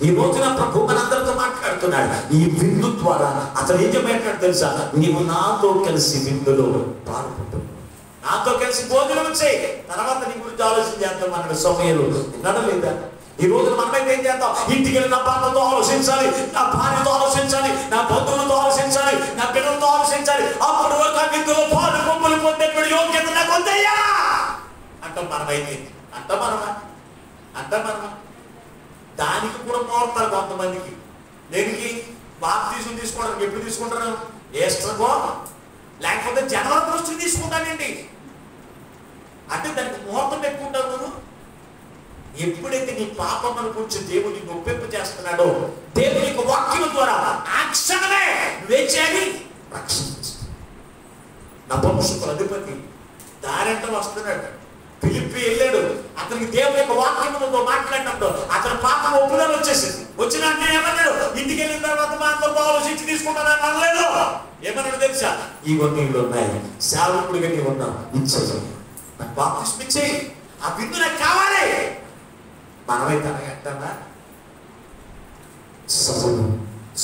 ఈ రోజున ప్రభు మనందరితో మాట్లాడుతున్నాడు. ఈ విందు ద్వారా అతను ఏం చెప్పాడు తెలుసా, నీవు నాతో కలిసి విందులో పాల్గొంటున్నావు, నాతో కలిసి భోజనం చేయి, తర్వాత నీ గురించి ఆలోచన చేద్దాం అన్నాడు సమూయేలు. వినడం లేదా? ఈ రోజున మనమైతే ఏం చేద్దాం, ఇంటికి వెళ్ళి నా భర్తతో ఆలోచించాలి, నా భార్యతో ఆలోచించాలి, నా బంధువులతో ఆలోచించాలి, నా పిల్లలతో ఆలోచించాలి, అప్పుడు ఒక విందులో పాలు పొంపులు పొందేటువంటి యోగ్యత నాకు వద్దయ్యా అంటాం. మనమైతే అంటాం. దానికి కూడా మోడతారు కొంతమందికి. దేనికి? బాప్తిజం తీసుకోవడానికి. ఎప్పుడు తీసుకుంటారు? ఏస్ట్రగో లేకపోతే జనవరి దృష్టి తీసుకుంటానండి అంటే దానికి ముహూర్తం పెట్టుకుంటావు నువ్వు. ఎప్పుడైతే నీ పాపమును గురించి దేవుడిని నొప్పింపు చేస్తున్నాడో, దేవుని యొక్క వాక్యం ద్వారా ఆ క్షణమే వేచేయాలి రక్షించు. నపుంసకుల అధిపతి దారంట వస్తున్నాడు. ఇంటికి వెళ్ళిన తర్వాత మా అందరితో ఆలోచించి తీసుకుంటానని అనలేదు. ఏమన్నాడు తెలుసా? ఇవో నీళ్ళు ఉన్నాయి, సేవకుడిగా నీవు ఉన్నావు, ఇచ్చేయి, నాకు బాప్తిస్మం ఇచ్చేయి, ఆ బిందు నాకు కావాలి. మనమైతే అనగంటారా?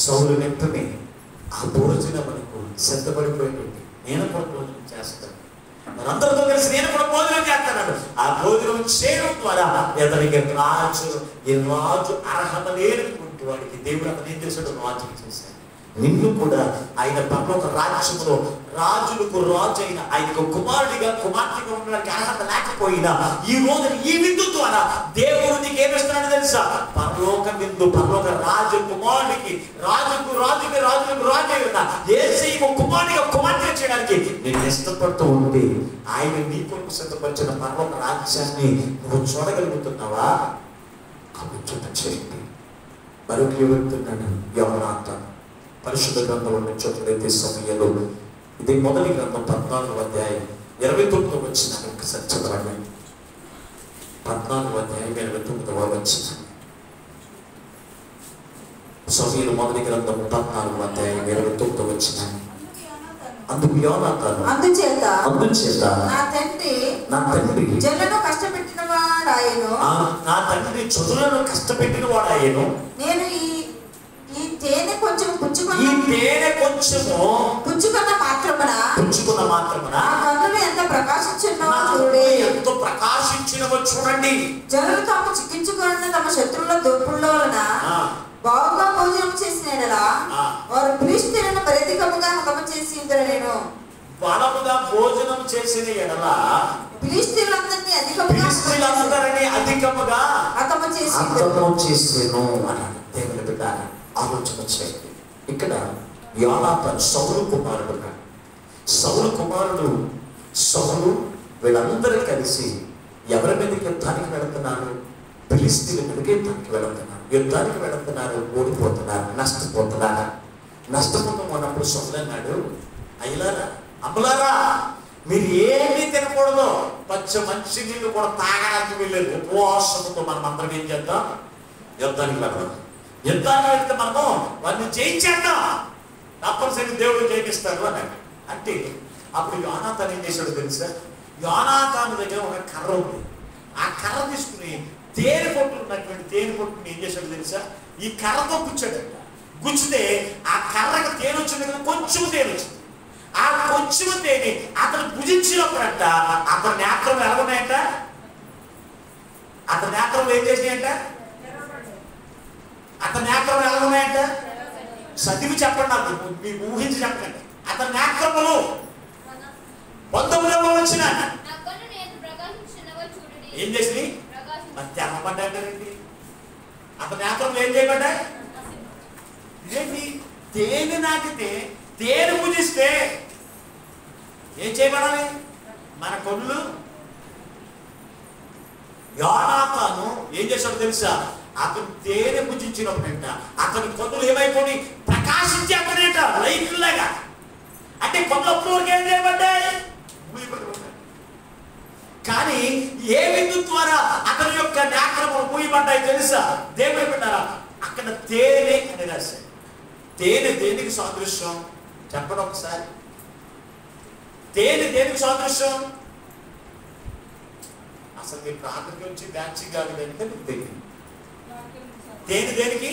సౌలు వెంటనే ఆ భోజనం మనకు సిద్ధపడిపోయింది. నేను కూడా భోజనం చేస్తాను, మనందరితో కలిసి నేను కూడా భోజనం చేస్తాను. ఆ భోజనం చేయడం ద్వారా అతనికి రాజు అర్హత లేనటువంటి వాడికి దేవుడు అతను ఏం చేశాడు? రాజు చేశాడు. నిన్ను కూడా ఆయన పరలోక రాజ్యంలో రాజులకు రాజు అయిన ఆయనకు కుమారుడిగా కుమార్తెగా ఉండడానికి అర్హత లేకపోయినా ఈ రోజు ఈ విందు ద్వారా దేవుడు నీకు ఏమిస్తున్నాడు తెలుసా? పరలోక విందు, పరలోక రాజు కుమారుడికి, రాజులకు రాజు అయిన యేసయ్య కుమారుడిగా కుమార్తె చేయడానికి నేను ఇష్టపడుతూ ఉంటే ఆయన నీ కొరకు సిద్ధపరిచిన పరలోక రాజ్యాన్ని నువ్వు చూడగలుగుతున్నావా? ఆలోచన చేయండి. మరొక వెళ్తున్నాను యోనాతాను. పరిశుద్ధ గ్రంథంలో చోట్లయితే సమయంలో ఇది మొదటి గ్రంథం 14వ అధ్యాయం 29వ వచనం ఒకసారి చదవండి. 14వ అధ్యాయం 29వ వచనం. సమయంలో మొదటి గ్రంథం 14వ అధ్యాయం 29వ వచనం. అందుకు యోనాతాను అందుచేత నా తండ్రి జనులను కష్టపెట్టిన వాడాయను, నా తండ్రి చదువులను కష్టపెట్టిన వాడాయను. నేను ఈ తేనె కొంచెం పుచ్చుకున్న మాత్రమున కన్నులు ఎంత ప్రకాశించినవో చూడండి. జనులు తాము చిక్కించుకున్న తమ శత్రువుల దోపుల్లో బాగుగా భోజనం చేసిన ఎడల వారు ఫిలిష్తీయులను అధికముగా హతము చేసి ఉందరు. నేను బలముగా భోజనం చేసిన ఎడల ఫిలిష్తీయులందరినీ అధికముగా హతము చేసేను అన్నాడు. దేవుని బిడ్డ ఆలోచన చేయండి. ఇక్కడ యోనాతాను సౌలు కుమారుడు వీళ్ళందరూ కలిసి ఎవరి మీదకి యుద్ధానికి వెళుతున్నారు? ఫిలిష్తీయుల మీదకి యుద్ధానికి వెళుతున్నారు. ఓడిపోతున్నారు, నష్టపోతాం అన్నప్పుడు సౌలు అన్నాడు, అయ్యలారా అమ్మలారా మీరు ఏమీ తినకూడదు, మంచి నీళ్ళు కూడా తాగడానికి వెళ్ళలేదు. ఉపవాసంతో మనం అందరం ఏం చేద్దాం? యుద్ధానికి వెళ్తే మనము వారిని జయించేద్దాం, తప్పనిసరి దేవుడు జయిస్తాడు అని. అంటే అప్పుడు యోనాతాను ఏం చేశాడు తెలుసా? యోనాతాను దగ్గర ఒక కర్ర ఉంది. ఆ కర్ర తీసుకుని తేనె పొట్టుని ఏం చేశాడు తెలుసా? ఈ కర్రతో గుచ్చితే ఆ కర్రకు తేనె వచ్చింది కదా, కొంచెం తేనె వచ్చింది. ఆ కొంచెం తేనె అతను భుజించినప్పుడంట అతని నేత్రం ఎలా ఉన్నాయంట? అతని నేత్రం ఏం చేసినాయంట? అతని నేత్రం ఎలా ఉన్నాయంట? చదివి చెప్పండి, నాకు మీకు ఊహించి చెప్పండి. అతని నేత్రములు 19వ వచ్చిన ఏం చేసి మరి తెరపడ్డాయండి. అతని నేత్రములు ఏం చేయబడ్డాయి? ఇదేంటి? తేనె నాటితే, తేనె పూజిస్తే ఏం చేయబడాలి? మన కళ్ళు. యోనాతాను ఏం చేశాడు తెలుసా? అతను తేనె పూజించినప్పుడంట అతని కన్నులు ఏమైపోయి ప్రకాశించేటనేట లైట్లాగా. అంటే కన్నులు అప్పుడు ఏం చేయబడ్డాయి? కానీ ఏ విందు ద్వారా అతని యొక్క నేత్రములు మూయబడ్డాయి తెలుసా? దేవుడు పెట్టారా? అక్కడ తేనె అని రాశారు. తేనె దేనికి సాదృశ్యం చెప్పండి ఒకసారి. తేనె దేనికి సాదృశ్యం? అసలు మీ ప్రాంతం నుంచి బ్యాచింగ్ కాదు అంటే మీకు తెలియదు. తేనె దేనికి?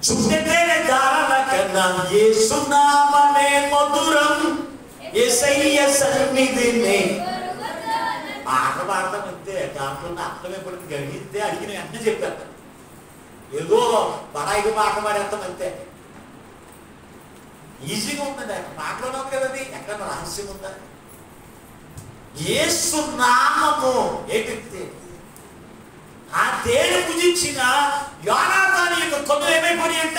చుట్టేనే దారణ కన్నా యేసు నామమే మధురం, యేసయ్య సన్నిధినే. పాట పాడతాం అంతే, దాంట్లో అర్థం ఎప్పటికీ గ్రహిస్తే అడిగిన వెంటనే చెప్పారు. ఏదో బడాయికి పాట పాడేస్తాం అంతే. ఈజీగా ఉందండి, పాటలోనే ఉంది కదా, అది ఎక్కడ రహస్యం ఉందా? యేసు నామము ఏంటి? ఆ తేనె పూజించిన యోనాతాను యొక్క కన్నులు ఏమైపోయినాయి అంట?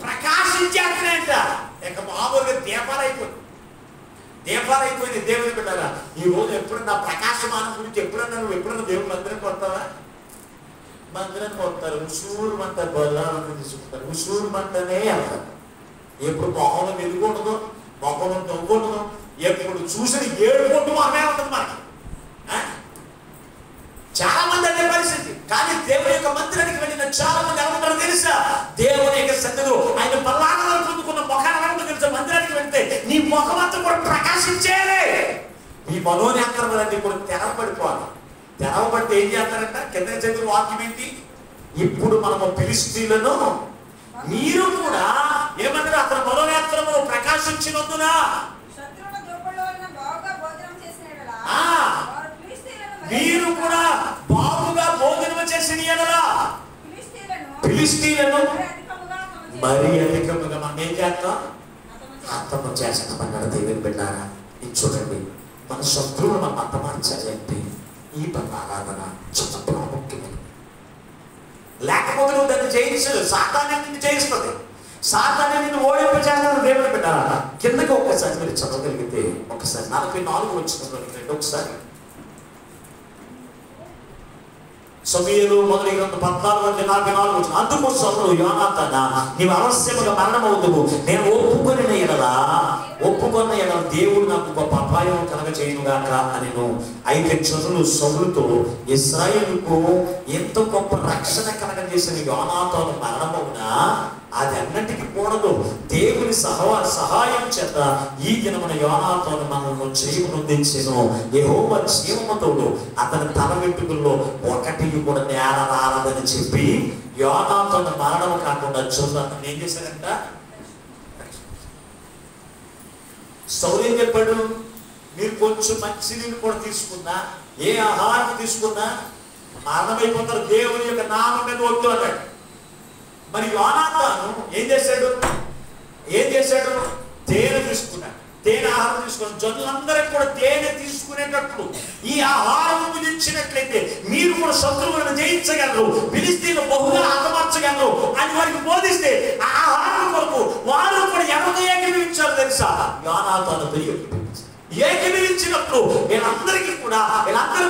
ప్రకాశించేస్తాయంట. ఇక మామూలుగా దీపాలు అయిపోయింది. దేవుని బిడ్డలారా, ఈ రోజు ఎప్పుడన్నా ప్రకాశమానం గురించి ఎప్పుడన్నా దేవుని మందిరానికి వస్తావా? మందిరానికి వస్తారు, ఉసూరు మంట బలాలను తీసుకుంటారు, ఉసూరు మంటనే వెళ్తారు. ఎప్పుడు మొహంలో వెలుగుండదు, మొహంలో నవ్వుండదు, ఎప్పుడు చూసిన 7 కోట్లు అమ్మే ఉంటుంది మనకి. చాలా మంది అనే పరిస్థితి. కానీ దేవుని యొక్క మందిరానికి వెళ్ళిన చాలా మంది ఏమంటారు తెలుసా? నీ ముఖం అంతా కూడా ప్రకాశించేయాలి. నీ మనోనేత్రములన్నీ కూడా తెరవబడిపోవాలి. తెరవబడితే ఏం చేస్తారంట? కింద చదివిన వాక్యం ఏంటి? ఇప్పుడు మనము ఫిలిష్తీయులను మీరు కూడా ఏమన్నారు? అతని మనోనేత్రములు ప్రకాశించినందున మీరు కూడా బాగుగా భోజనం చేసిన ఎడల ఫిలిష్తీయులను మరి అధికముగా మనం ఏం చేస్తాం? హతము చేస్తామన్నాడు దేవుని బిడ్డారా. ఇది చూడండి, మన శత్రువులు మనం హతమార్చాలి అంటే ఈ ఆరాధన చాలా ప్రాముఖ్యమైనది. లేకపోతే నువ్వు దాన్ని జయించదు. సాతాన్ని నిన్ను జయిస్తుంది. సాతాన్ని నిన్ను ఓడింపచేస్తాను దేవుని బిడ్డారా. కిందకి ఒక్కసారి మీరు చదవగలిగితే ఒకసారి 44 వచ్చిన ఒకసారి సమూయేలు మొదటి గ్రంథం 14:44 వచ్చిన. అందుకు సౌలు యోనాతానా, నీవు అవశ్యముగా మరణమవుదువు. నేను ఒప్పుకొనిన ఎడల దేవుడు నాకు గొప్ప అపాయం కలగచేయునుగాక అనెను. అయితే జనులు సౌలుతో, ఇశ్రాయేలుకు ఎంత గొప్ప రక్షణ కలగజేసిన యోనాతాను మరణమవునా అది అన్నిటికీ కూడదు. దేవుని సహాయం చేత ఈ దినమున యోనాతాను మనల్ని చేయమునందించెను. యెహోవా జీవముతోడు అతని తల వెంట్రుకల్లో ఒకటి కూడా నేల రాలదని చెప్పి యోనాతాను మరణం కాకుండా చూడు అతను ఏం చేశారంట? సౌలు ఏం చెప్పాడు? మీరు కొంచెం మంచి నీళ్ళు కూడా తీసుకున్నా, ఏ ఆహారం తీసుకున్నా మరణమైపోతారు. దేవుని యొక్క నామం మీద వద్దు అన్నాడు. మరి యోనాతాను ఏం చేశాడు? తేనె తీసుకున్నాడు. తేనె ఆహారం తీసుకున్నాడు. జనులందరికీ కూడా తేనె తీసుకునేటట్లు ఈ ఆహారం భుజించినట్లయితే మీరు కూడా శత్రువులను జయించగలరు, ఫిలిష్తీయులు బహుగా హతమార్చగలరు అని వారికి బోధిస్తే ఆ ఆహారం కొరకు వారు కూడా ఎవరితో ఏకీభవించారు తెలుసా? యోనాతానుతో ఏకీభవించినప్పుడు వీళ్ళందరూ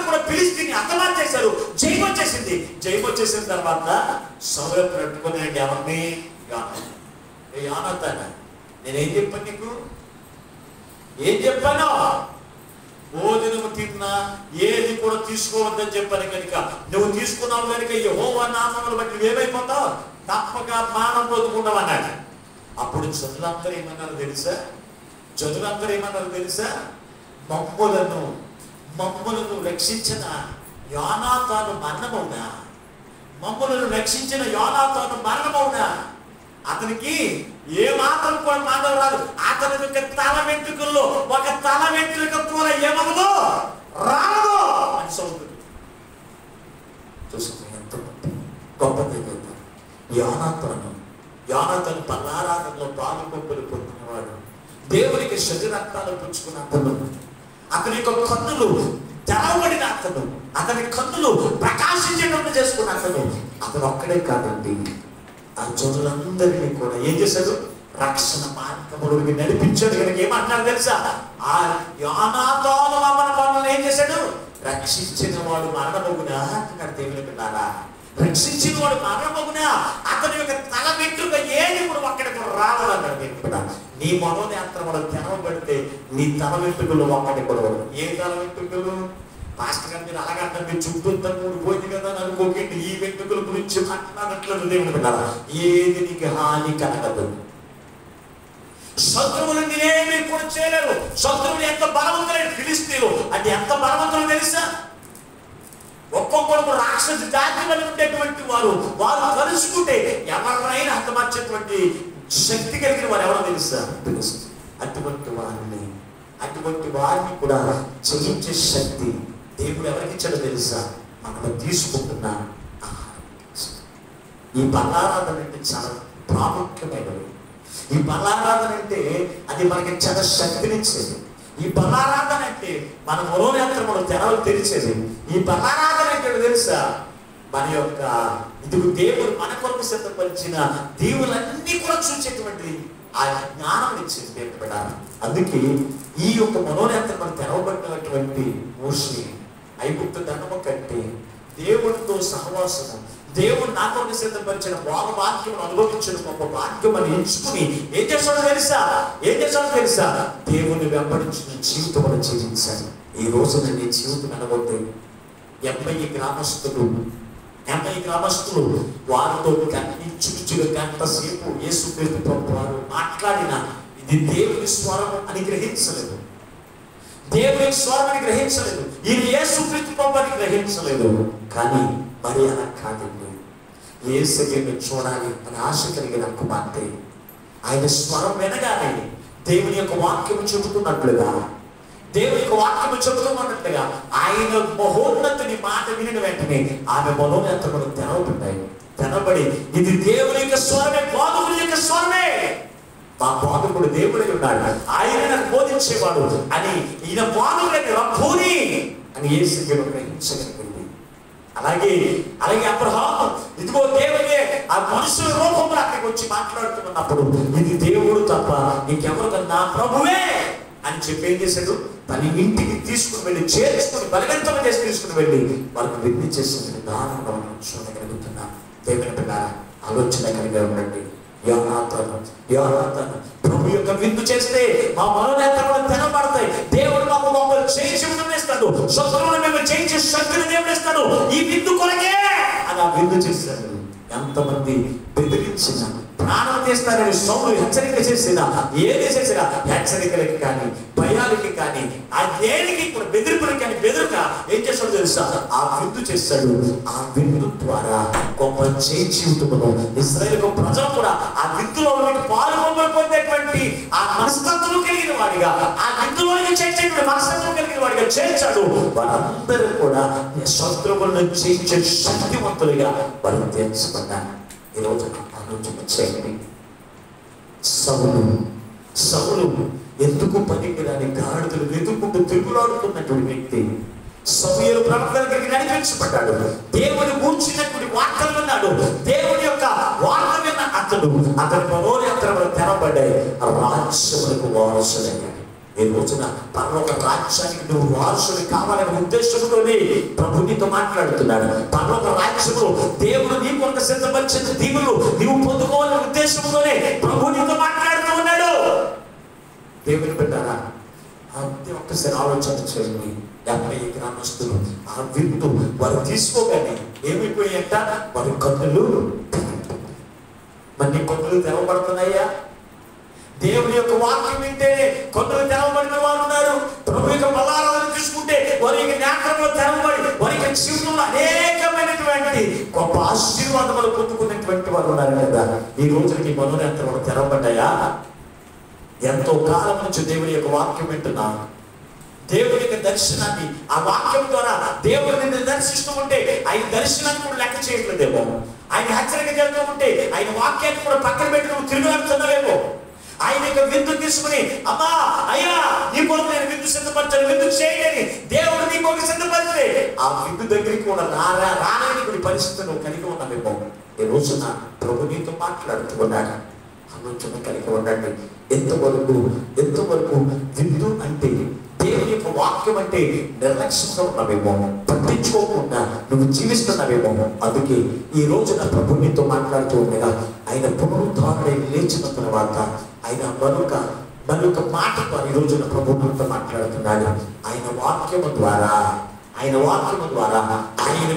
కూడా ఫిలిష్తీయుని హతమార్చేశారు. జయం వచ్చేసిన తర్వాత సౌలు పెట్టుకున్నాడు ఎవరిని? యోనాతాను. నేనేం చెప్పాను నీకు? ఏం చెప్పాను? భోజనము తిన్నా ఏది కూడా తీసుకోవద్దని చెప్పాను కనుక నువ్వు తీసుకున్నావు కనుక యెహోవా నామమును బట్టి నువ్వేమైపోతావు? తప్పక మానం పొందుకుంటావు అన్నాడు. అప్పుడు జనులందరూ ఏమన్నారు తెలుసా? మమ్ములను రక్షించిన యోనాతాను మరణమవునా? అతనికి ఏ మాత్రం కూడా మానవ రాదు. అతని యొక్క తల వెంట్రుకల్లో ఒక తల వెంట్రుక కూడా ఏమవుదో రాదు అని సౌలు చూసుకుని ఎంత గొప్ప దేవుడు. యోనాతాను బలారాధనలో పాలుకొంపులు పొందినవాడు. దేవునికి శరీరక్తాలు పుచ్చుకున్న అతని యొక్క కన్నులు తెరవబడిన అతని కన్నులు ప్రకాశించేటట్టు చేసుకున్న అతను ఒక్కడే కాదండి, ఆ జనులందరినీ కూడా ఏం చేశాడు? రక్షణ మార్గములోకి నడిపించాడు. కనుక ఏమంటున్నారు తెలుసా? ఆ యోనాతాను మనల్ని ఏం చేశాడు? రక్షించిన వాడు మరణమగునా అన్నాడు దేవుని బిడ్డారా. రక్షించిన వాడు మరణమగునా అతని యొక్క తల వెంట్రుక ఏది కూడా ఒక్కడికి రాదు అన్నాడు దేవుని బిడ్డ. నీ మనోనేత్రములు తెరవబడితే నీ తల వెంట్రుకలు ఒక్కటి కూడా. ఏ తల వెంట్రుకలు? పాస్టర్ గారు మీరు అలాగంటే మీరు చుట్టూ పోయింది కదా అని అనుకోకండి. ఈ వెంట్రుకల గురించి మాట్లాడట్లేదు దేవుని బిడ్డారా. ఏది నీకు హాని కలగదు. శత్రువులు నేనేమీ కూడా చేయలేరు. శత్రువులు ఎంత బలవంతులైన ఫిలిష్తీయులు అంటే ఎంత బలవంతులు తెలుసా? ఒక్కొక్కరు రాక్షస జాతి వల్ల ఉండేటువంటి వారు కలుసుకుంటే ఎవరైనా హతమార్చేటువంటి శక్తి కలిగిన వారు ఎవరో తెలుసా? అటువంటి వారిని కూడా జయించే శక్తి దేవుడు ఎవరికి ఇచ్చాడో తెలుసా? మనం తీసుకుంటున్న ఈ బలారాధన అంటే చాలా ప్రాముఖ్యమైనది. ఈ బలారాధన అంటే అది మనకి చాలా శక్తినిచ్చేది. ఈ బలారాధన అంటే మన మనోనేత్రములు తెరవలు తెరిచేది. ఈ బలారాధన అంటే తెలుసా? మన యొక్క ఇదిగు దేవుడు మన కొరకు సిద్ధపరిచిన దేవులన్నీ కూడా చూసేటువంటి ఆ జ్ఞానం ఇచ్చేది దేవుడు బిడ్డ. అందుకే ఈ యొక్క మనోనేత్రం తెరవబడినటువంటి మోషే ఐగుప్తు దండము కట్టి దేవుడితో సహవాసము, దేవుడు నా కొరకు సిద్ధపరిచిన వాక్యం అనుభవించిన గొప్ప వాక్యం అని ఎంచుకుని ఏం చేస్తాడో తెలుసా? దేవుని వెంబడించిన జీవితం జీవించాలి. ఈ రోజు నీ జీవితం అనబోతే 80 గ్రామస్తులు వారితో చురుచుగా గంట సేపు యేసుక్రీస్తు ప్రభువు వారు మాట్లాడిన ఇది ఇది దేవుని స్వరం అని గ్రహించలేదు, దేవుని స్వరం అని గ్రహించలేదు, ఇది యేసుక్రీస్తు ప్రభువుని గ్రహించలేదు. కానీ మరి అలా కాదండి, యేసుని చూడాలి అని ఆశ కలిగిన కుమార్తె ఆయన స్వరం వినగానే దేవుని యొక్క వాక్యము చెబుతున్నట్లుగా, దేవుని యొక్క వాక్యము చెబుతున్నట్లుగా ఆయన మహోన్నతుని మాట వినిన వెంటనే ఆమె మనోనేత్రములు తెరవబడ్డాయి. తెరబడి ఇది దేవుని యొక్క స్వరమే, బోధకుడి యొక్క స్వరమే, మా బోధకుడు దేవుడై ఉన్నాడు, ఆయన నాకు బోధించేవాడు అని ఈయన బోధకుడైన రబ్బూని అని యేసుని గ్రహించగలిగింది. అలాగే అబ్రహాము ఇదిగో దేవుడే ఆ మనుషుల రూపంలో అక్కడికి వచ్చి మాట్లాడుతున్నప్పుడు ఇది దేవుడు తప్ప ఇంకెవరికన్నా ప్రభువే అని చెప్పి ఏం చేశాడు, తన ఇంటికి తీసుకుని వెళ్ళి చేర్చుకుని బలవంతం చేసి తీసుకుని వెళ్ళి వాళ్ళకి విధి చేసిన విధానంలో మనం చూడగలుగుతున్నాం. దేవుని పిల్లల ఆలోచన కలిగి ఉండండి. యోనాతాను ప్రభు యొక్క విందు చేస్తే మా మనోనేత్రములు తెరబడతాయి. దేవుడు మాకు మమ్మల్ని చేయించి విడుదలేస్తాడు, శత్రువులను మేము చేయించే శక్తిని దేవుడు ఇస్తాడు ఈ విందు కొరకే అని ఆ విందు చేశాడు. ఎంతమంది బెదిరించిన ప్రాణం తీస్తారని సౌలు హెచ్చరిక చేసిన, ఏది చేసినా హెచ్చరికలకి కానీ భయాలకి కానీ ఆ దేనికి ఇప్పుడు బెదిరిపులకి కానీ బెదురుక ఏం చేస్తాడు తెలుసా, ఆ విందు చేస్తాడు. ఆ విందు ద్వారా గొప్ప చేయి జీవితంలో ఇశ్రాయేలు ప్రజలు కూడా ఆ విందులో పాల్గొని పొందేటువంటి ఆ మనస్తత్వం కలిగిన వాడిగా, ఆ విందులో చేర్చేటువంటి మనస్తత్వం కలిగిన వాడిగా చేర్చాడు. వారందరూ కూడా శత్రువులను చేయించే శక్తివంతులుగా వారు తీర్చబడ్డారు. ఈరోజు ఆలోచన చేయండి. సౌలు ఎందుకు పనికిరాని గాడిదలు వెతుక్కుంటూ తిరుగులాడుతున్నటువంటి వ్యక్తి సమూయేలు ప్రవక్త దగ్గరికి నడిపించబడ్డాడు. దేవుని కూర్చున్నటువంటి వార్తలు విన్నాడు. దేవుని యొక్క వార్త విన్న అతని మనోనేత్రములు తెరబడ్డాయి. రాజ్యములకు వారసులయ్యాడు. ఈ రోజున పరలోక రాజ్యానికి నువ్వు వారసులు కావాలనే ఉద్దేశంతోనే ప్రభు నీతో మాట్లాడుతున్నాడు. పరలోక రాజ్యము దేవుడు నీ కొరకు సిద్ధపరిచిన దీవులు నీవు పొందుకోవాలనే ఉద్దేశంతోనే ప్రభు నీతో మాట్లాడుతూ ఉన్నాడు. దేవుని పెట్టారా అంతే ఒక్కసారి ఆలోచన చేయండి. 50 గ్రామస్తులు ఆ విందు వారు తీసుకోగానే ఏమైపోయాయంట, వారి కన్నులు మరి కన్నులు తెరవబడుతున్నాయా? దేవుని యొక్క వాక్యం వింటేనే కొందరు తెరవబడిన వారు ఉన్నారు. ప్రభు యొక్క బలాలను తీసుకుంటే వారి యొక్క నేత్రంలో తెరవబడి వారి యొక్క జీవితంలో అనేకమైనటువంటి గొప్ప ఆశీర్వాదములు పొందుకున్నటువంటి వారు ఉన్నారు కదా. ఈ రోజుకి మనోనేత్రములు తెరవబడ్డాయా? ఎంతో కాలం నుంచి దేవుని యొక్క వాక్యం వింటున్నా, దేవుని యొక్క దర్శనాన్ని ఆ వాక్యం ద్వారా దేవుడు నిన్ను దర్శిస్తూ ఉంటే ఆయన దర్శనాన్ని కూడా లెక్క చేయట్లేదేమో, ఆయన హెచ్చరిక చేస్తూ ఉంటే ఆయన వాక్యాన్ని కూడా పక్కన పెట్టి నువ్వు తిరుగుతున్నావేమో. ఆయన యొక్క విందు తీసుకుని అమ్మా అయ్యా నీ కొరకు నేను విందు సిద్ధపరచాను, విందు చేయని దేవుడు నీ కొరకు సిద్ధపరిస్తే ఆ విందు దగ్గరికి కూడా రాని పరిస్థితి నువ్వు కలిగి ఉన్నావేమో. ఈ రోజున ప్రభు నీతో మాట్లాడుతున్నాడు. ఆలోచన కలిగి ఉండండి. ఎంతవరకు విందు అంటే దేవుని యొక్క వాక్యం అంటే నిర్లక్ష్యంగా ఉన్నావేమో, పట్టించుకోకుండా నువ్వు జీవిస్తున్నావేమో. అందుకే ఈ రోజున ప్రభు నీతో మాట్లాడుతూ ఉండగా ఆయన పునరుద్ధారణై లేచిన తర్వాత ఆయన మరొక మాట ద్వారా ఈ రోజున ప్రభు నీతో మాట్లాడుతున్నాడు. ఆయన వాక్యము ద్వారా ఆయన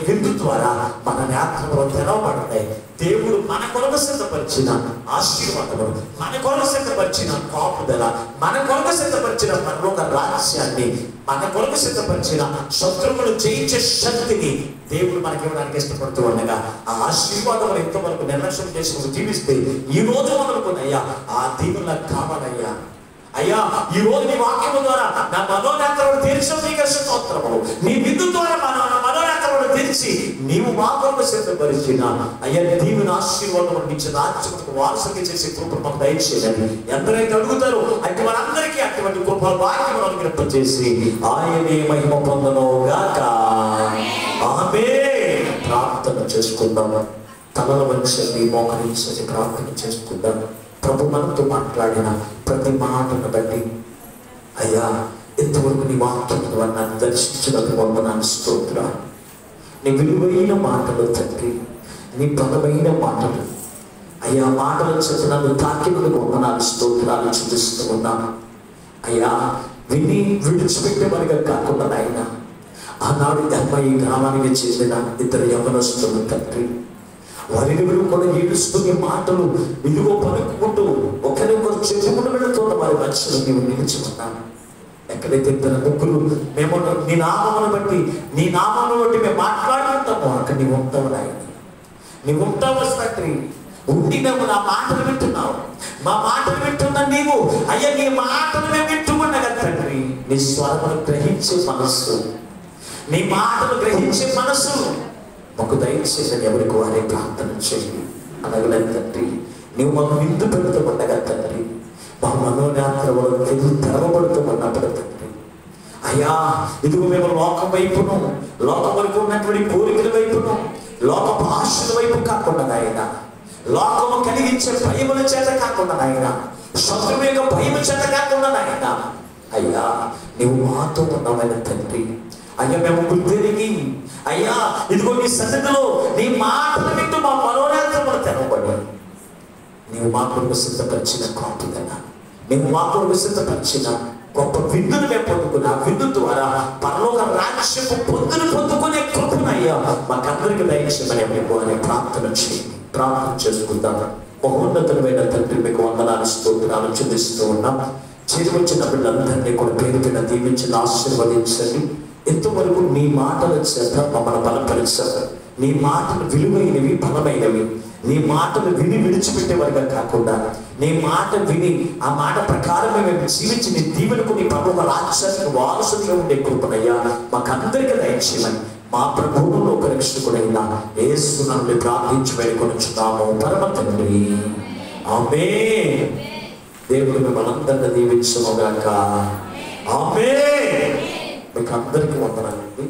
విందు ద్వారా మన నేత్రములు తెరవబడతాయి. దేవుడు మన కొరకు సిద్ధపరిచిన ఆశీర్వాదములు, మన కొరకు సిద్ధపరిచిన కాపుదల, మన కొరకు సిద్ధపరిచిన పరలోక రహస్యాన్ని, మన కొరకు సిద్ధపరిచిన శత్రువులు జయించే శక్తిని దేవుడు మనకి ఇవ్వడానికి ఇష్టపడుతూ ఉండగా ఆ ఆశీర్వాదములు ఎంతవరకు నిర్లక్ష్యం చేసుకుని జీవిస్తే ఈ రోజు మనకున్నయ్యా ఆ దీవుల కావాలయ్యా. అయ్యా ఈ రోజు నీ వాక్యము ద్వారా నా మనోనేత్రములు తెరిచావు, నీకు స్తోత్రములు. నీ విందు ద్వారా మనోనేత్రములు తెరిచి నీవు మా కొరకు సిద్ధపరిచిన అయ్యా దీవుని ఆశీర్వాదం నుంచి రాజ్యములకు వారసుగా చేసే కృప మాకు దయచేయాలి. ఎందరైతే అడుగుతారో అటు వారందరికీ అటువంటి కృప వాక్యమును అనుగ్రహింపచేసి ఆయనే మహిమ పొందనుగాక. ఆమేన్. ప్రార్థన చేసుకుందాం. తలల వంచండి, మోకరించండి, ప్రార్థన చేసుకుందాం. ప్రభు మనతో మాట్లాడిన ప్రతి మాటను బట్టి అయ్యా ఎంతవరకు నీ వాక్యం ద్వారా నన్ను దర్శించినందుకు వందనాలు, స్తోత్రాలు. నీ విలువైన మాటలు తండ్రి, నీ బలమైన మాటలు అయ్యా, మాటలు చేసి నన్ను తాకినందుకు వందనాలు, స్తోత్రాలు చూపిస్తూ ఉన్నాను అయ్యా. విని విడిచిపెట్టే వారిగా కాకుండా ఆయన ఆనాడు 80 గ్రామానికి చెందిన 2 యవ్వనస్తులు తండ్రి, వారిని కూడా ఏడుస్తూ మాటలు ఇదిగో పలుకుంటూ ఒకరికొకరు చెప్పుకుంటూ వెళుతున్న వారి మధ్యలో నీవు నిలిచి ఉన్నాను. ఎక్కడైతే ఇద్దరు ముగ్గురు మేము నీ నామమును బట్టి మేము మాట్లాడుకుంటామో అక్కడ నీవు ఉంటావు నాయన. నీవు ఉంటావు తండ్రి. ఉండి మేము నా మాటలు వింటున్నావు. మా మాటలు వింటున్నా నీవు అయ్యా, నీ మాటలు మేము వింటున్నాగా తండ్రి. నీ స్వరమును గ్రహించే మనస్సు, నీ మాటలు గ్రహించే మనస్సు మాకు దయచేసి ఎవరికి వారే ప్రార్థన చేయండి. అనగలే తండ్రి, నీవు మాకు విందు పెడుతూ ఉండగా తండ్రి, మా మనోనేత్రములు తెరవబడుతూ ఉన్నప్పుడు తండ్రి అయ్యా, ఇదిగో మేము లోకం వైపును, లోకం వరకు ఉన్నటువంటి కోరికల వైపును, లోకపు ఆశల వైపు కాకుండా నాయన, లోకము కలిగించే భయముల చేత కాకుండా నాయన, శత్రువు యొక్క భయము చేత కాకుండా నాయన, అయ్యా నీవు మాతో ఉన్నామైన తండ్రి. అయ్యా మేము గుర్తిరిగి అయ్యా ఇదిగో నీ సన్నిధిలో నీ మాటలు వింటూ మా మనోనేత్రములు తెరవబడి నీవు మా కొరకు సిద్ధపరిచిన కాపుదల, నీవు మా కొరకు సిద్ధపరిచిన గొప్ప విందును మేము పొందుకున్నా. విందు ద్వారా పరలోక రాజ్యపు పొందుకునే కృపనయ్యా మాకందరికి దయచేయమని మీకు అనే ప్రార్థన చేయండి. ప్రార్థన చేసుకుందాం. మహోన్నతమైన తండ్రి, మీకు వందనాలు స్తోత్రాలు చెల్లిస్తూ ఉన్నాం. చేరువచ్చిన బిడ్డలందరినీ కూడా పేరు పైన దీవించి ఆశీర్వదించండి. ఎంతవరకు నీ మాటల చేత మమ్మల్ని బలపరిచారు. నీ మాటలు విలువైనవి, బలమైనవి. నీ మాటలు విని విడిచిపెట్టేవారుగా కాకుండా నీ మాట విని ఆ మాట ప్రకారమే మేము జీవించి నీ దీవెనకు నీ ప్రభుత్వ రాజ్యానికి వారసులుగా ఉండే కృపనయ్యా మాకందరికీ దయచేయమని మా ప్రభువులో ఒక రక్షకుడైన యేసు నామములో ప్రార్థించి వేడుకొనుచున్నాము పరమ తండ్రి. ఆమేన్. దేవుడు మిమ్మల్ని అందరినీ దీవించును గాక. ఆమేన్. మీకు అందరికీ వందనాలండి.